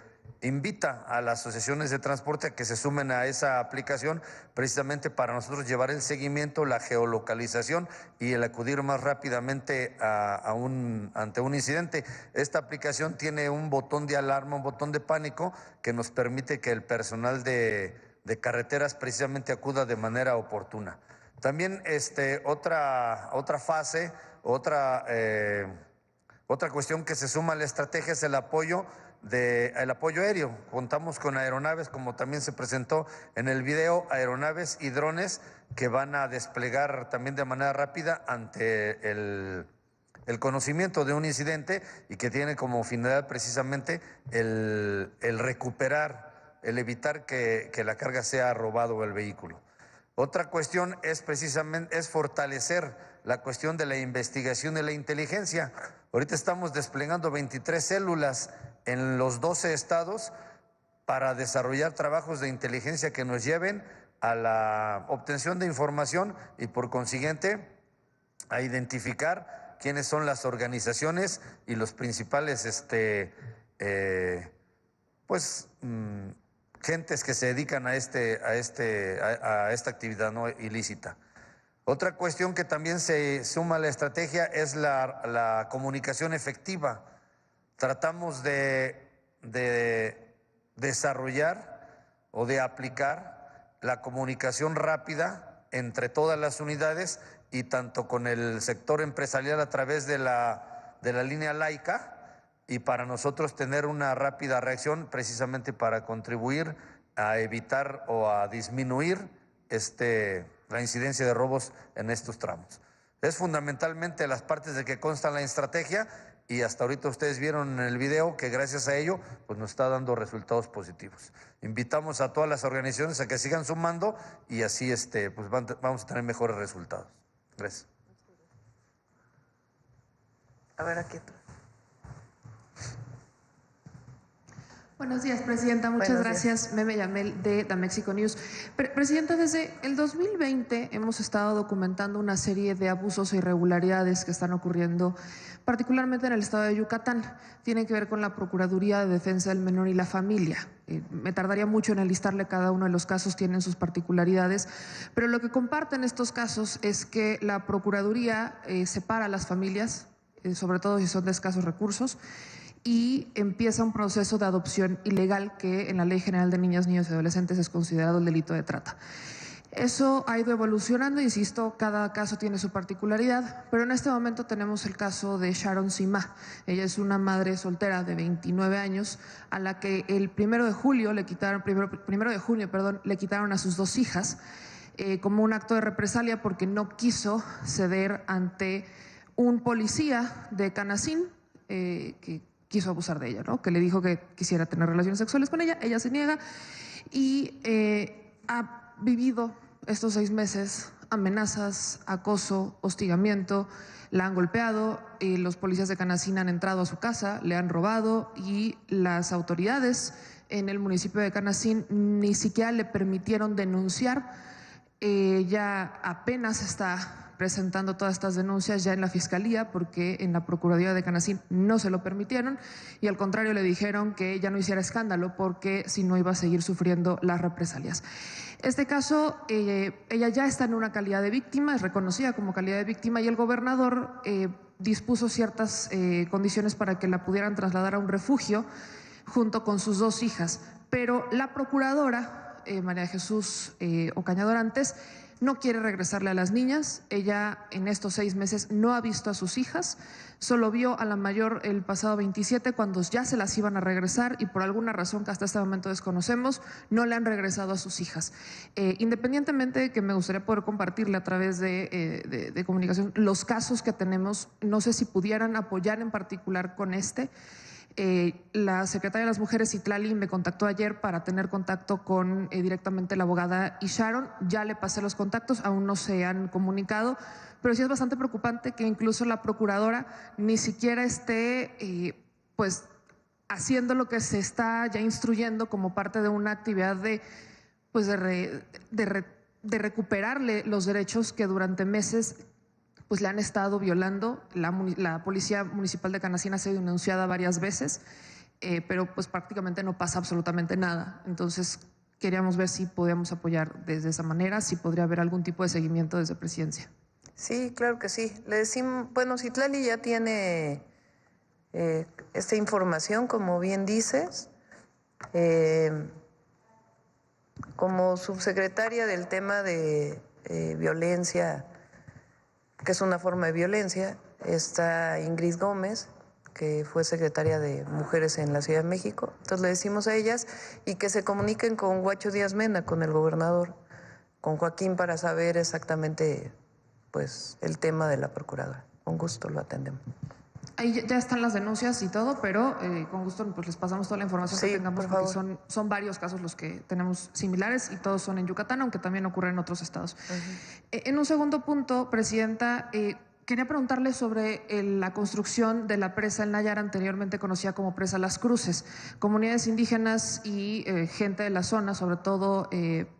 invita a las asociaciones de transporte a que se sumen a esa aplicación precisamente para nosotros llevar el seguimiento, la geolocalización y el acudir más rápidamente ante un incidente. Esta aplicación tiene un botón de alarma, un botón de pánico que nos permite que el personal de carreteras precisamente acuda de manera oportuna. También otra fase, otra cuestión que se suma a la estrategia es el apoyo aéreo. Contamos con aeronaves, como también se presentó en el video, aeronaves y drones que van a desplegar también de manera rápida ante el conocimiento de un incidente y que tiene como finalidad precisamente el recuperar, el evitar que la carga sea robado el vehículo. Otra cuestión es fortalecer la cuestión de la investigación y la inteligencia. Ahorita estamos desplegando 23 células en los 12 estados para desarrollar trabajos de inteligencia que nos lleven a la obtención de información y por consiguiente a identificar quiénes son las organizaciones y los principales gentes que se dedican a esta actividad no ilícita. Otra cuestión que también se suma a la estrategia es la comunicación efectiva. Tratamos de desarrollar o de aplicar la comunicación rápida entre todas las unidades y tanto con el sector empresarial a través de la línea laica, y para nosotros tener una rápida reacción precisamente para contribuir a evitar o a disminuir la incidencia de robos en estos tramos. Es fundamentalmente las partes de que consta la estrategia, y hasta ahorita ustedes vieron en el video que gracias a ello pues nos está dando resultados positivos. Invitamos a todas las organizaciones a que sigan sumando y así pues vamos a tener mejores resultados. Gracias. A ver, aquí tú. Buenos días, Presidenta. Muchas gracias. Meme Yamel de The Mexico News. Presidenta, desde el 2020 hemos estado documentando una serie de abusos e irregularidades que están ocurriendo, particularmente en el estado de Yucatán. Tienen que ver con la Procuraduría de Defensa del Menor y la Familia. Me tardaría mucho en enlistarle cada uno de los casos, tienen sus particularidades, pero lo que comparten estos casos es que la Procuraduría separa a las familias, sobre todo si son de escasos recursos, y empieza un proceso de adopción ilegal que en la Ley General de Niñas, Niños y Adolescentes es considerado el delito de trata. Eso ha ido evolucionando, insisto, cada caso tiene su particularidad, pero en este momento tenemos el caso de Sharon Sima. Ella es una madre soltera de 29 años a la que el 1 de junio le quitaron a sus 2 hijas como un acto de represalia porque no quiso ceder ante un policía de Canacín que quiso abusar de ella, ¿no? Que le dijo que quisiera tener relaciones sexuales con ella, ella se niega y ha vivido estos 6 meses amenazas, acoso, hostigamiento, la han golpeado, los policías de Canacín han entrado a su casa, le han robado y las autoridades en el municipio de Canacín ni siquiera le permitieron denunciar. Ya apenas está presentando todas estas denuncias ya en la Fiscalía porque en la Procuraduría de Canacín no se lo permitieron y al contrario le dijeron que ella no hiciera escándalo porque si no iba a seguir sufriendo las represalias. Este caso, ella ya está en una calidad de víctima, es reconocida como calidad de víctima y el gobernador dispuso ciertas condiciones para que la pudieran trasladar a un refugio junto con sus 2 hijas, pero la procuradora, María Jesús Ocaña Dorantes, no quiere regresarle a las niñas. Ella en estos 6 meses no ha visto a sus hijas, solo vio a la mayor el pasado 27 cuando ya se las iban a regresar y por alguna razón que hasta este momento desconocemos no le han regresado a sus hijas. Independientemente de que me gustaría poder compartirle a través de comunicación los casos que tenemos, no sé si pudieran apoyar en particular con la secretaria de las Mujeres, Citlali, me contactó ayer para tener contacto con directamente la abogada y Sharon. Ya le pasé los contactos, aún no se han comunicado, pero sí es bastante preocupante que incluso la procuradora ni siquiera esté pues haciendo lo que se está ya instruyendo como parte de una actividad de recuperarle los derechos que durante meses pues le han estado violando. La Policía Municipal de Canacín ha sido denunciada varias veces, pero pues prácticamente no pasa absolutamente nada. Entonces queríamos ver si podíamos apoyar desde esa manera, si podría haber algún tipo de seguimiento desde Presidencia. Sí, claro que sí. Le decimos, bueno, Citlali ya tiene esta información, como bien dices. Como subsecretaria del tema de violencia, que es una forma de violencia, está Ingrid Gómez, que fue secretaria de Mujeres en la Ciudad de México. Entonces le decimos a ellas y que se comuniquen con Guacho Díaz Mena, con el gobernador, con Joaquín, para saber exactamente pues el tema de la procuradora. Con gusto lo atendemos. Ahí ya están las denuncias y todo, pero con gusto pues les pasamos toda la información que tengamos, porque son varios casos los que tenemos similares y todos son en Yucatán, aunque también ocurren en otros estados. En un segundo punto, Presidenta, quería preguntarle sobre la construcción de la presa El Nayar, anteriormente conocida como presa Las Cruces. Comunidades indígenas y gente de la zona, sobre todo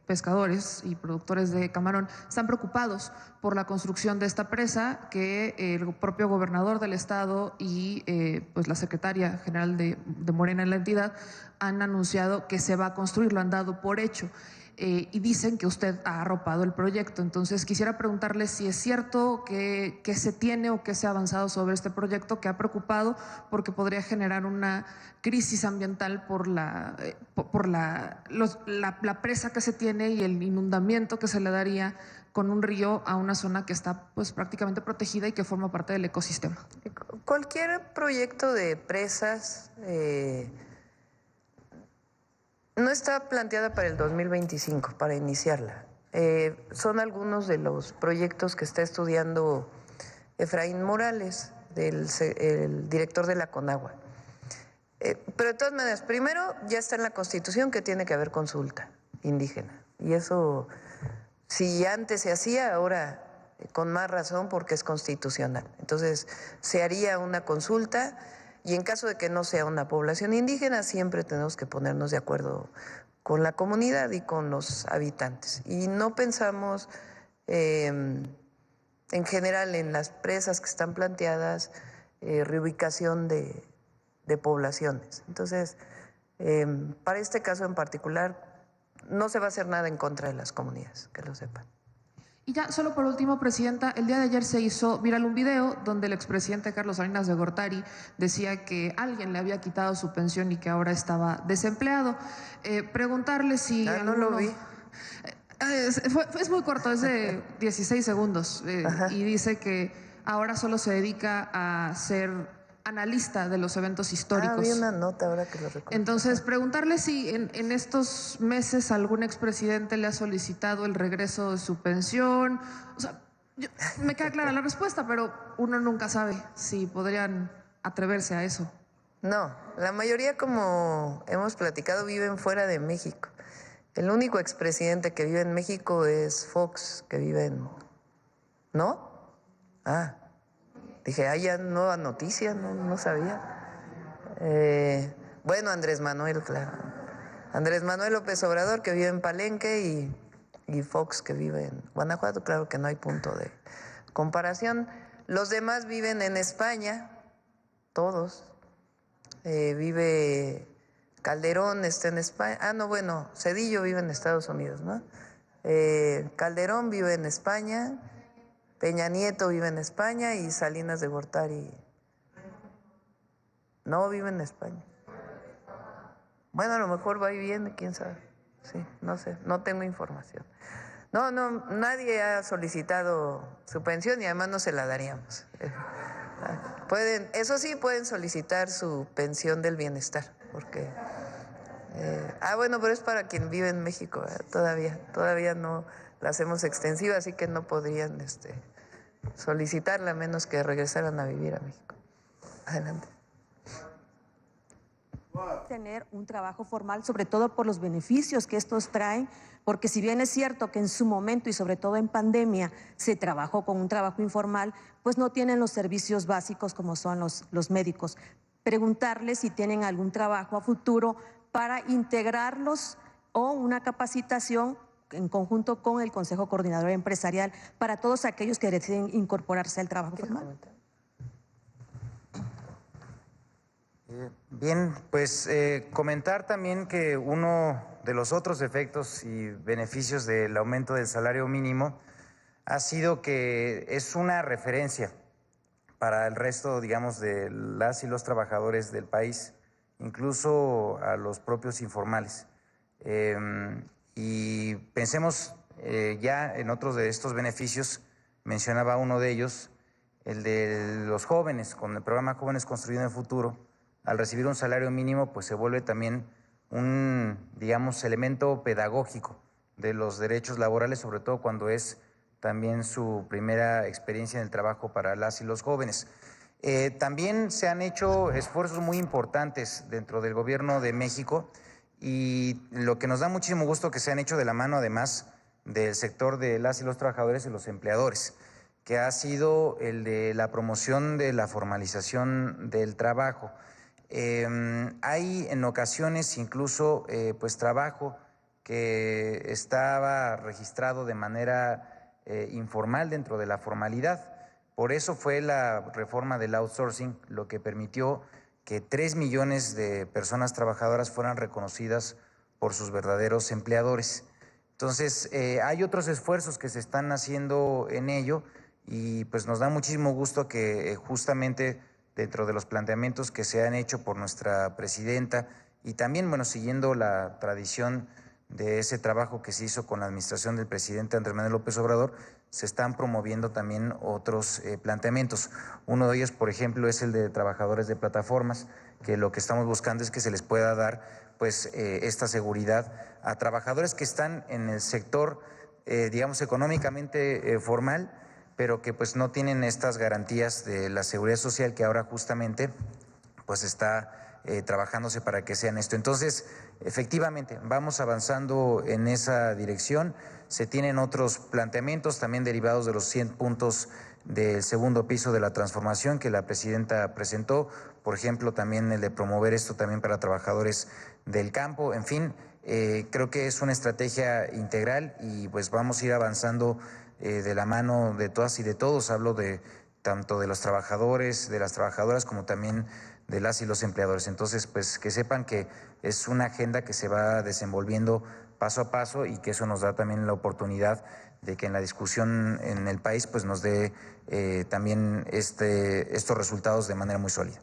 pescadores y productores de camarón, están preocupados por la construcción de esta presa que el propio gobernador del estado y pues la secretaria general de Morena en la entidad han anunciado que se va a construir, lo han dado por hecho. Y dicen que usted ha arropado el proyecto. Entonces quisiera preguntarle si es cierto que se tiene o que se ha avanzado sobre este proyecto, que ha preocupado porque podría generar una crisis ambiental por la presa que se tiene y el inundamiento que se le daría con un río a una zona que está pues prácticamente protegida y que forma parte del ecosistema? Cualquier proyecto de presas no está planteada para el 2025, para iniciarla. Son algunos de los proyectos que está estudiando Efraín Morales, el director de la Conagua. Pero de todas maneras, primero ya está en la Constitución que tiene que haber consulta indígena. Y eso, si antes se hacía, ahora con más razón porque es constitucional. Entonces, se haría una consulta y en caso de que no sea una población indígena, siempre tenemos que ponernos de acuerdo con la comunidad y con los habitantes. Y no pensamos en general en las presas que están planteadas, reubicación de poblaciones. Entonces, para este caso en particular, no se va a hacer nada en contra de las comunidades, que lo sepan. Y ya, solo por último, Presidenta, el día de ayer se hizo viral un video donde el expresidente Carlos Salinas de Gortari decía que alguien le había quitado su pensión y que ahora estaba desempleado. Preguntarle si... no lo vi. Es muy corto, es de 16 segundos y dice que ahora solo se dedica a ser analista de los eventos históricos. Vi una nota ahora que lo recuerdo. Entonces, preguntarle si en estos meses algún expresidente le ha solicitado el regreso de su pensión. O sea, me queda clara la respuesta, pero uno nunca sabe si podrían atreverse a eso. No, la mayoría, como hemos platicado, viven fuera de México. El único expresidente que vive en México es Fox, que vive en... ¿No? Dije, ya nueva noticia, no sabía. Bueno, Andrés Manuel, claro. Andrés Manuel López Obrador, que vive en Palenque, y Fox, que vive en Guanajuato. Claro que no hay punto de comparación. Los demás viven en España, todos. Vive Calderón, está en España. Cedillo vive en Estados Unidos, ¿no? Calderón vive en España. Peña Nieto vive en España y Salinas de Gortari no vive en España. Bueno, a lo mejor va y viene, quién sabe. Sí, no sé, no tengo información. No, nadie ha solicitado su pensión y además no se la daríamos. Eso sí, pueden solicitar su pensión del bienestar, porque... pero es para quien vive en México, todavía no la hacemos extensiva, así que no podrían solicitarla a menos que regresaran a vivir a México. Adelante. Tener un trabajo formal, sobre todo por los beneficios que estos traen, porque si bien es cierto que en su momento y sobre todo en pandemia se trabajó con un trabajo informal, pues no tienen los servicios básicos como son los médicos. Preguntarles si tienen algún trabajo a futuro para integrarlos o una capacitación en conjunto con el Consejo Coordinador Empresarial para todos aquellos que deciden incorporarse al trabajo formal. Bien, pues comentar también que uno de los otros efectos y beneficios del aumento del salario mínimo ha sido que es una referencia para el resto, digamos, de las y los trabajadores del país, incluso a los propios informales. Y pensemos ya en otros de estos beneficios, mencionaba uno de ellos, el de los jóvenes, con el programa Jóvenes Construyendo el Futuro. Al recibir un salario mínimo, pues se vuelve también un, digamos, elemento pedagógico de los derechos laborales, sobre todo cuando es también su primera experiencia en el trabajo para las y los jóvenes. También se han hecho esfuerzos muy importantes dentro del gobierno de México y lo que nos da muchísimo gusto que se han hecho de la mano, además, del sector de las y los trabajadores y los empleadores, que ha sido el de la promoción de la formalización del trabajo. Hay en ocasiones incluso pues trabajo que estaba registrado de manera informal dentro de la formalidad. Por eso fue la reforma del outsourcing lo que permitió que 3 millones de personas trabajadoras fueran reconocidas por sus verdaderos empleadores. Entonces, hay otros esfuerzos que se están haciendo en ello y pues nos da muchísimo gusto que justamente dentro de los planteamientos que se han hecho por nuestra presidenta y también, bueno, siguiendo la tradición de ese trabajo que se hizo con la administración del presidente Andrés Manuel López Obrador, se están promoviendo también otros planteamientos. Uno de ellos, por ejemplo, es el de trabajadores de plataformas, que lo que estamos buscando es que se les pueda dar pues esta seguridad a trabajadores que están en el sector, digamos, económicamente formal, pero que pues no tienen estas garantías de la seguridad social que ahora justamente pues está trabajándose para que sean esto. Entonces, efectivamente, vamos avanzando en esa dirección. Se tienen otros planteamientos también derivados de los 100 puntos del segundo piso de la transformación que la presidenta presentó, por ejemplo, también el de promover esto también para trabajadores del campo. En fin, creo que es una estrategia integral y pues vamos a ir avanzando de la mano de todas y de todos. Hablo de tanto de los trabajadores, de las trabajadoras, como también de las y los empleadores. Entonces, pues que sepan que es una agenda que se va desenvolviendo paso a paso y que eso nos da también la oportunidad de que en la discusión en el país pues nos dé también estos resultados de manera muy sólida.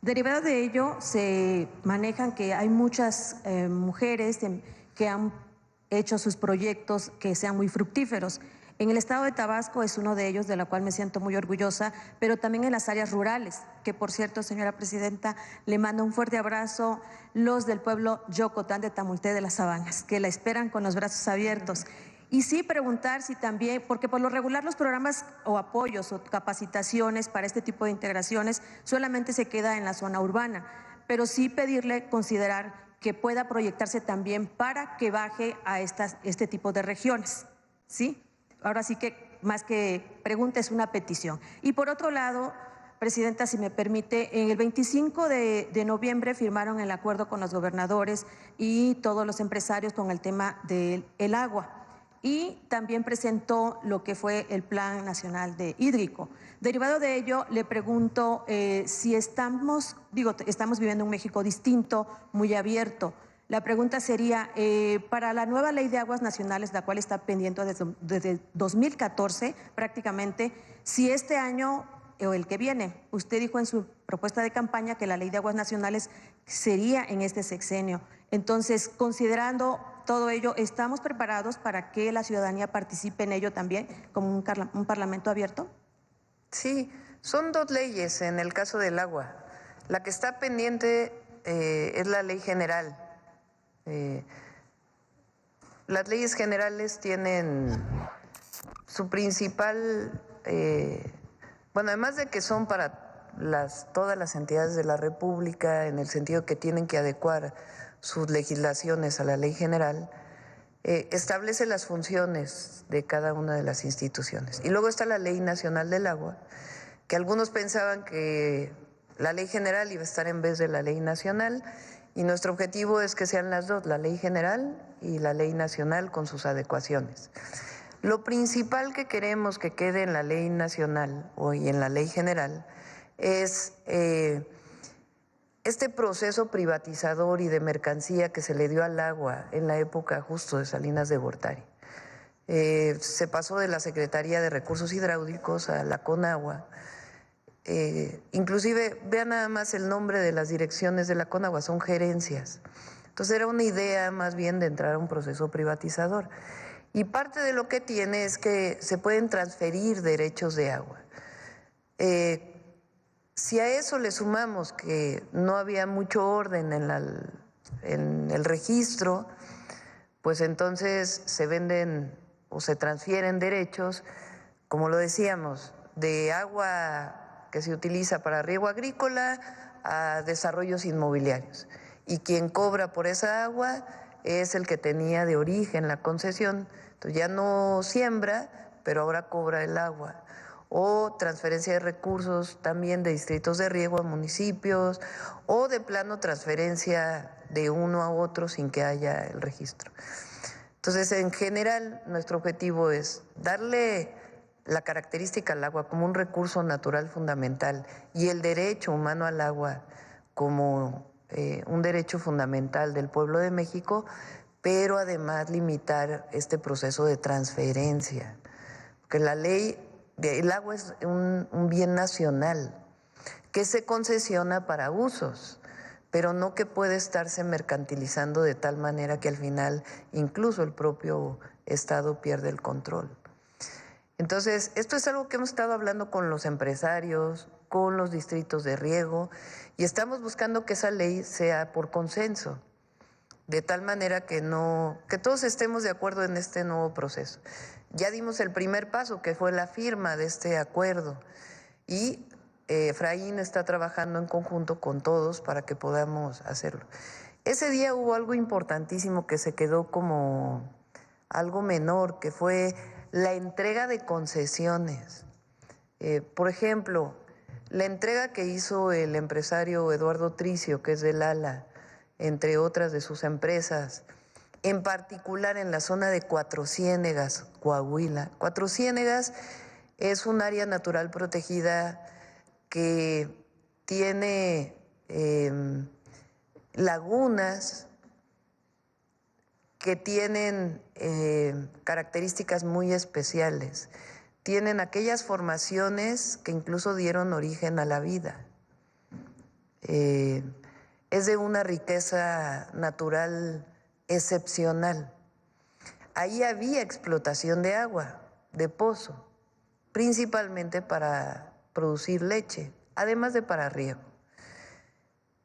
Derivado de ello, se manejan que hay muchas mujeres que han hecho sus proyectos que sean muy fructíferos. En el estado de Tabasco es uno de ellos, de la cual me siento muy orgullosa, pero también en las áreas rurales, que por cierto, señora presidenta, le mando un fuerte abrazo, los del pueblo Yocotán de Tamulté de las Sabanas, que la esperan con los brazos abiertos. Y sí preguntar si también, porque por lo regular los programas o apoyos o capacitaciones para este tipo de integraciones solamente se queda en la zona urbana, pero sí pedirle considerar que pueda proyectarse también para que baje a este tipo de regiones, ¿sí? Ahora sí que más que pregunta es una petición. Y por otro lado, presidenta, si me permite, en el 25 de noviembre firmaron el acuerdo con los gobernadores y todos los empresarios con el tema del agua. Y también presentó lo que fue el Plan Nacional de Hídrico. Derivado de ello, le pregunto si estamos viviendo un México distinto, muy abierto. La pregunta sería, para la nueva Ley de Aguas Nacionales, la cual está pendiente desde 2014 prácticamente, si este año o el que viene, usted dijo en su propuesta de campaña que la Ley de Aguas Nacionales sería en este sexenio. Entonces, considerando todo ello, ¿estamos preparados para que la ciudadanía participe en ello también como un parlamento abierto? Sí, son dos leyes en el caso del agua. La que está pendiente es la ley general. Las leyes generales tienen su principal, bueno, además de que son para todas las entidades de la República, en el sentido que tienen que adecuar sus legislaciones a la ley general, establece las funciones de cada una de las instituciones. Y luego está la Ley Nacional del Agua, que algunos pensaban que la ley general iba a estar en vez de la ley nacional, y nuestro objetivo es que sean las dos, la ley general y la ley nacional con sus adecuaciones. Lo principal que queremos que quede en la ley nacional y en la ley general es este proceso privatizador y de mercancía que se le dio al agua en la época justo de Salinas de Gortari. Se pasó de la Secretaría de Recursos Hidráulicos a la Conagua. Inclusive, vean nada más el nombre de las direcciones de la Conagua, son gerencias. Entonces era una idea más bien de entrar a un proceso privatizador. Y parte de lo que tiene es que se pueden transferir derechos de agua. Si a eso le sumamos que no había mucho orden en el registro, pues entonces se venden o se transfieren derechos, como lo decíamos, de agua que se utiliza para riego agrícola a desarrollos inmobiliarios. Y quien cobra por esa agua es el que tenía de origen la concesión. Entonces ya no siembra, pero ahora cobra el agua. O transferencia de recursos también de distritos de riego a municipios, o de plano transferencia de uno a otro sin que haya el registro. Entonces, en general, nuestro objetivo es darle la característica al agua como un recurso natural fundamental y el derecho humano al agua como un derecho fundamental del pueblo de México, pero además limitar este proceso de transferencia. Porque la ley, el agua es un bien nacional que se concesiona para usos, pero no que puede estarse mercantilizando de tal manera que al final incluso el propio Estado pierde el control. Entonces, esto es algo que hemos estado hablando con los empresarios, con los distritos de riego, y estamos buscando que esa ley sea por consenso, de tal manera que todos estemos de acuerdo en este nuevo proceso. Ya dimos el primer paso, que fue la firma de este acuerdo, y Efraín está trabajando en conjunto con todos para que podamos hacerlo. Ese día hubo algo importantísimo que se quedó como algo menor, que fue la entrega de concesiones. Por ejemplo, la entrega que hizo el empresario Eduardo Tricio, que es del ALA, entre otras de sus empresas, en particular en la zona de Cuatro Ciénegas, Coahuila. Cuatro Ciénegas es un área natural protegida que tiene lagunas que tienen características muy especiales. Tienen aquellas formaciones que incluso dieron origen a la vida. Es de una riqueza natural excepcional. Ahí había explotación de agua, de pozo, principalmente para producir leche, además de para riego.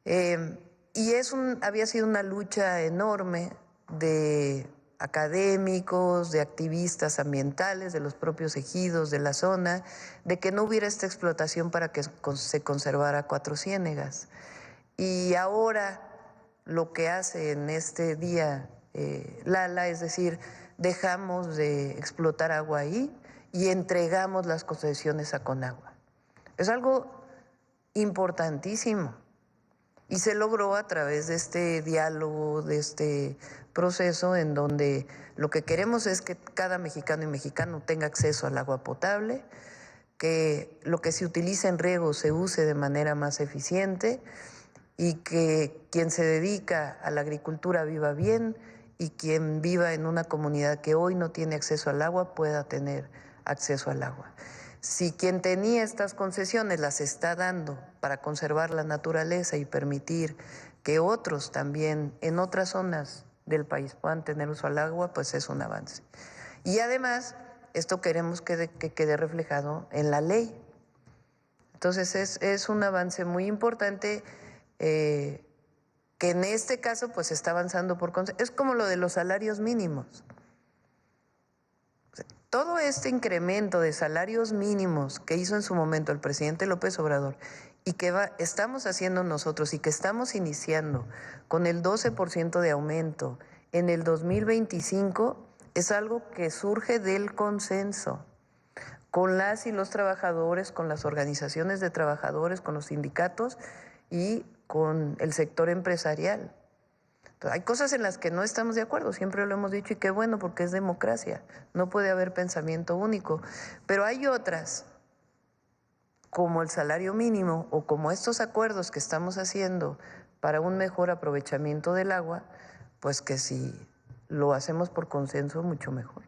Y había sido una lucha enorme de académicos, de activistas ambientales, de los propios ejidos de la zona, de que no hubiera esta explotación para que se conservara Cuatro Ciénegas. Y ahora lo que hace en este día Lala, es decir, dejamos de explotar agua ahí y entregamos las concesiones a Conagua. Es algo importantísimo y se logró a través de este diálogo, de este proceso en donde lo que queremos es que cada mexicano y mexicano tenga acceso al agua potable, que lo que se utiliza en riego se use de manera más eficiente y que quien se dedica a la agricultura viva bien y quien viva en una comunidad que hoy no tiene acceso al agua pueda tener acceso al agua. Si quien tenía estas concesiones las está dando para conservar la naturaleza y permitir que otros también en otras zonas del país puedan tener uso al agua, pues es un avance. Y además, esto queremos que quede reflejado en la ley. Entonces es un avance muy importante que en este caso pues está avanzando por consenso. Es como lo de los salarios mínimos. Todo este incremento de salarios mínimos que hizo en su momento el presidente López Obrador y que estamos haciendo nosotros y que estamos iniciando con el 12% de aumento en el 2025 es algo que surge del consenso con las y los trabajadores, con las organizaciones de trabajadores, con los sindicatos y con el sector empresarial. Entonces, hay cosas en las que no estamos de acuerdo, siempre lo hemos dicho y qué bueno porque es democracia, no puede haber pensamiento único, pero hay otras como el salario mínimo o como estos acuerdos que estamos haciendo para un mejor aprovechamiento del agua, pues que si lo hacemos por consenso, mucho mejor.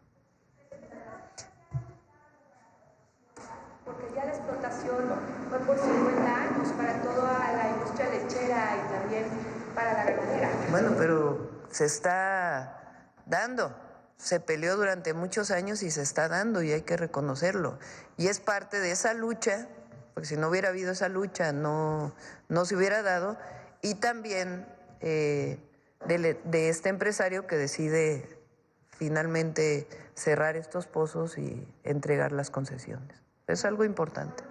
Porque ya la explotación fue por 50 años para toda la industria lechera y también para la ganadera. Bueno, pero se está dando. Se peleó durante muchos años y se está dando y hay que reconocerlo. Y es parte de esa lucha, porque si no hubiera habido esa lucha no se hubiera dado, y también de este empresario que decide finalmente cerrar estos pozos y entregar las concesiones. Es algo importante.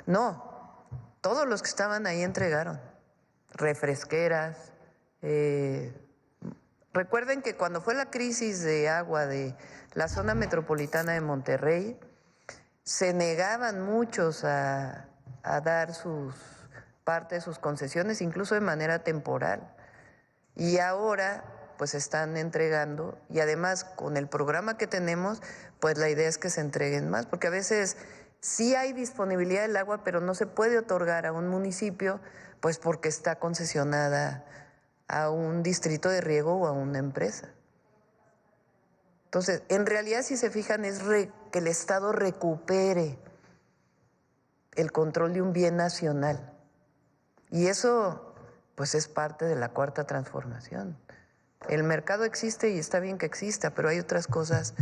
No, todos los que estaban ahí entregaron. Refresqueras. Recuerden que cuando fue la crisis de agua de la zona metropolitana de Monterrey, se negaban muchos a dar parte de sus concesiones, incluso de manera temporal. Y ahora pues están entregando y además con el programa que tenemos, pues la idea es que se entreguen más, porque a veces sí hay disponibilidad del agua, pero no se puede otorgar a un municipio, pues porque está concesionada a un distrito de riego o a una empresa. Entonces, en realidad, si se fijan, es que el Estado recupere el control de un bien nacional. Y eso, pues pues es parte de la cuarta transformación. El mercado existe y está bien que exista, pero hay otras cosas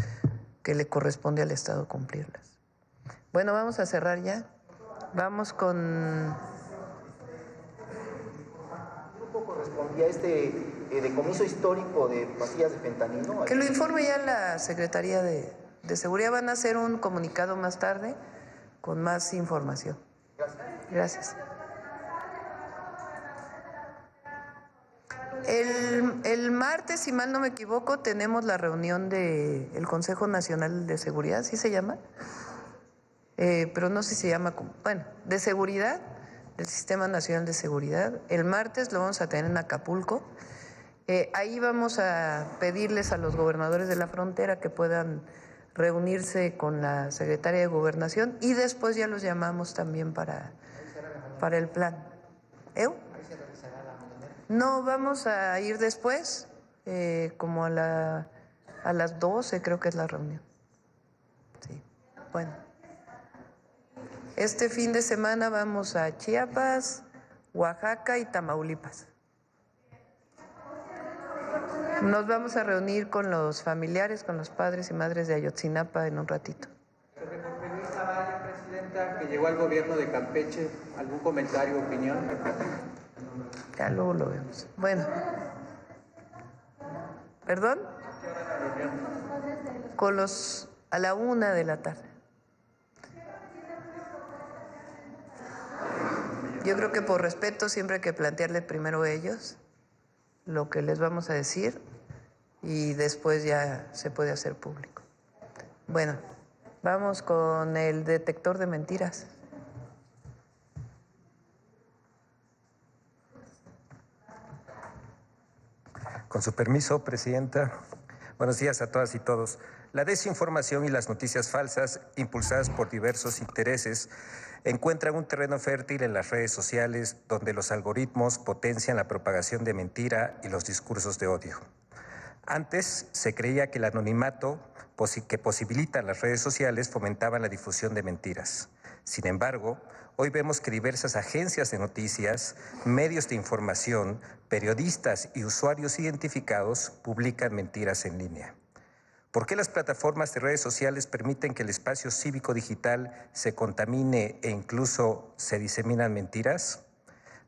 que le corresponde al Estado cumplirlas. Bueno, vamos a cerrar ya. Vamos con... ¿Qué grupo correspondía a este decomiso histórico de pastillas de fentanilo? Que lo informe ya la Secretaría de Seguridad. Van a hacer un comunicado más tarde con más información. Gracias. El martes, si mal no me equivoco, tenemos la reunión del Consejo Nacional de Seguridad, ¿sí se llama? Pero no sé si se llama, bueno, de seguridad, del Sistema Nacional de Seguridad. El martes lo vamos a tener en Acapulco. Ahí vamos a pedirles a los gobernadores de la frontera que puedan reunirse con la Secretaria de Gobernación y después ya los llamamos también para el plan. No, vamos a ir después, como a las 12 creo que es la reunión. Sí, bueno. Este fin de semana vamos a Chiapas, Oaxaca y Tamaulipas. Nos vamos a reunir con los familiares, con los padres y madres de Ayotzinapa en un ratito. Sobre Jorge Luis Zavalla, presidenta, que llegó al gobierno de Campeche, ¿algún comentario o opinión? Ya luego lo vemos. Bueno. ¿Perdón? A la 1 de la tarde. Yo creo que por respeto siempre hay que plantearle primero a ellos lo que les vamos a decir y después ya se puede hacer público. Bueno, vamos con el detector de mentiras. Con su permiso, Presidenta. Buenos días a todas y todos. La desinformación y las noticias falsas, impulsadas por diversos intereses, encuentran un terreno fértil en las redes sociales donde los algoritmos potencian la propagación de mentira y los discursos de odio. Antes se creía que el anonimato que posibilitan las redes sociales fomentaban la difusión de mentiras. Sin embargo, hoy vemos que diversas agencias de noticias, medios de información, periodistas y usuarios identificados publican mentiras en línea. ¿Por qué las plataformas de redes sociales permiten que el espacio cívico digital se contamine e incluso se diseminan mentiras?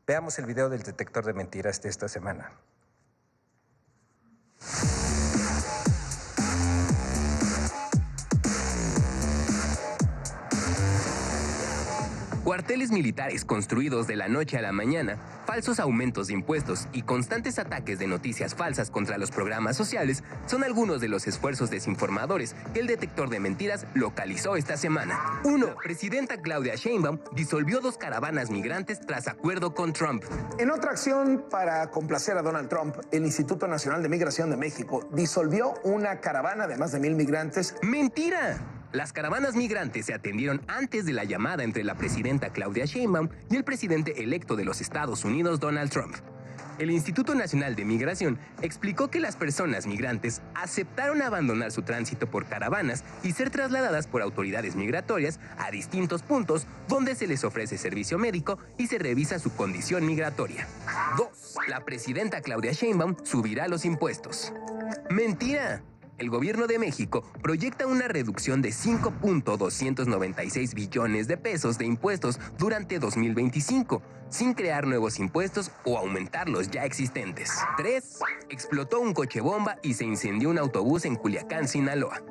Veamos el video del detector de mentiras de esta semana. Cuarteles militares construidos de la noche a la mañana, falsos aumentos de impuestos y constantes ataques de noticias falsas contra los programas sociales son algunos de los esfuerzos desinformadores que el detector de mentiras localizó esta semana. 1. Presidenta Claudia Sheinbaum disolvió 2 caravanas migrantes tras acuerdo con Trump. En otra acción para complacer a Donald Trump, el Instituto Nacional de Migración de México disolvió una caravana de más de 1,000 migrantes. ¡Mentira! Las caravanas migrantes se atendieron antes de la llamada entre la presidenta Claudia Sheinbaum y el presidente electo de los Estados Unidos, Donald Trump. El Instituto Nacional de Migración explicó que las personas migrantes aceptaron abandonar su tránsito por caravanas y ser trasladadas por autoridades migratorias a distintos puntos donde se les ofrece servicio médico y se revisa su condición migratoria. 2. La presidenta Claudia Sheinbaum subirá los impuestos. ¡Mentira! El gobierno de México proyecta una reducción de 5.296 billones de pesos de impuestos durante 2025, sin crear nuevos impuestos o aumentar los ya existentes. 3. Explotó un coche bomba y se incendió un autobús en Culiacán, Sinaloa.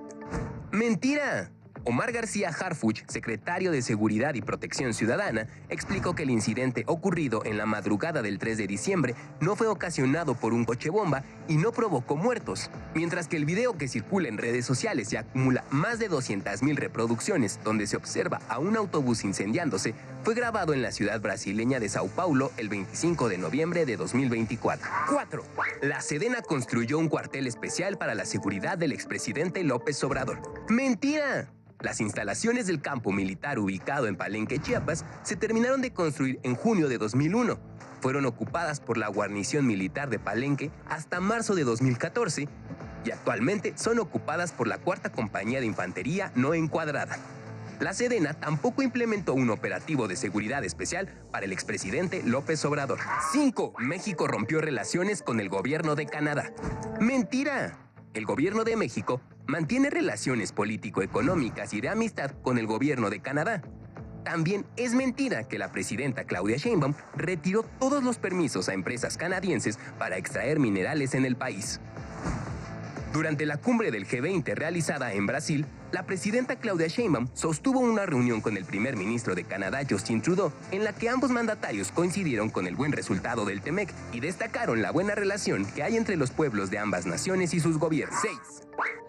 ¡Mentira! Omar García Harfuch, secretario de Seguridad y Protección Ciudadana, explicó que el incidente ocurrido en la madrugada del 3 de diciembre no fue ocasionado por un coche bomba y no provocó muertos, mientras que el video que circula en redes sociales y acumula más de 200,000 reproducciones donde se observa a un autobús incendiándose fue grabado en la ciudad brasileña de Sao Paulo el 25 de noviembre de 2024. 4. La Sedena construyó un cuartel especial para la seguridad del expresidente López Obrador. ¡Mentira! Las instalaciones del campo militar ubicado en Palenque, Chiapas, se terminaron de construir en junio de 2001. Fueron ocupadas por la guarnición militar de Palenque hasta marzo de 2014 y actualmente son ocupadas por la 4ª Compañía de Infantería No Encuadrada. La Sedena tampoco implementó un operativo de seguridad especial para el expresidente López Obrador. 5. México rompió relaciones con el gobierno de Canadá. ¡Mentira! El gobierno de México mantiene relaciones político-económicas y de amistad con el gobierno de Canadá. También es mentira que la presidenta Claudia Sheinbaum retiró todos los permisos a empresas canadienses para extraer minerales en el país. Durante la cumbre del G20 realizada en Brasil, la presidenta Claudia Sheinbaum sostuvo una reunión con el primer ministro de Canadá, Justin Trudeau, en la que ambos mandatarios coincidieron con el buen resultado del TEMEC y destacaron la buena relación que hay entre los pueblos de ambas naciones y sus gobiernos. 6.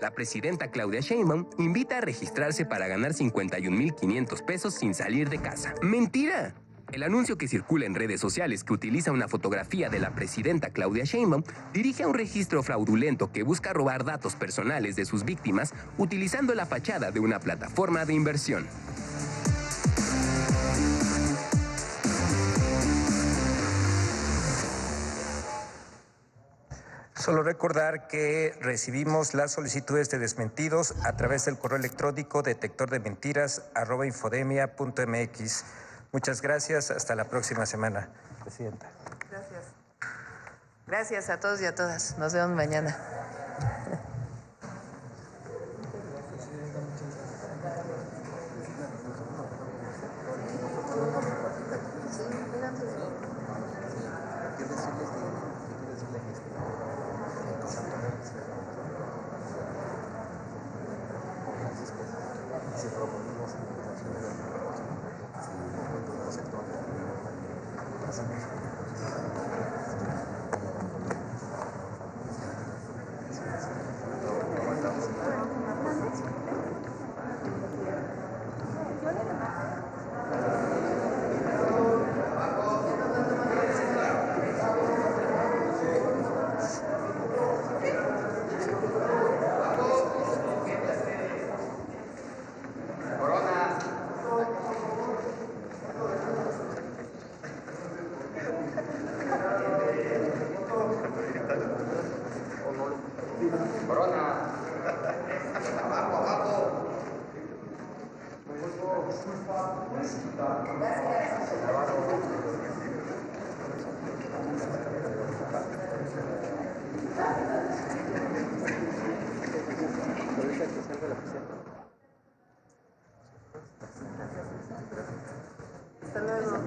La presidenta Claudia Sheinbaum invita a registrarse para ganar 51,500 pesos sin salir de casa. ¡Mentira! El anuncio que circula en redes sociales que utiliza una fotografía de la presidenta Claudia Sheinbaum dirige a un registro fraudulento que busca robar datos personales de sus víctimas utilizando la fachada de una plataforma de inversión. Solo recordar que recibimos las solicitudes de desmentidos a través del correo electrónico detectordementiras@infodemia.mx. Muchas gracias. Hasta la próxima semana, Presidenta. Gracias. Gracias a todos y a todas. Nos vemos mañana. Hasta luego.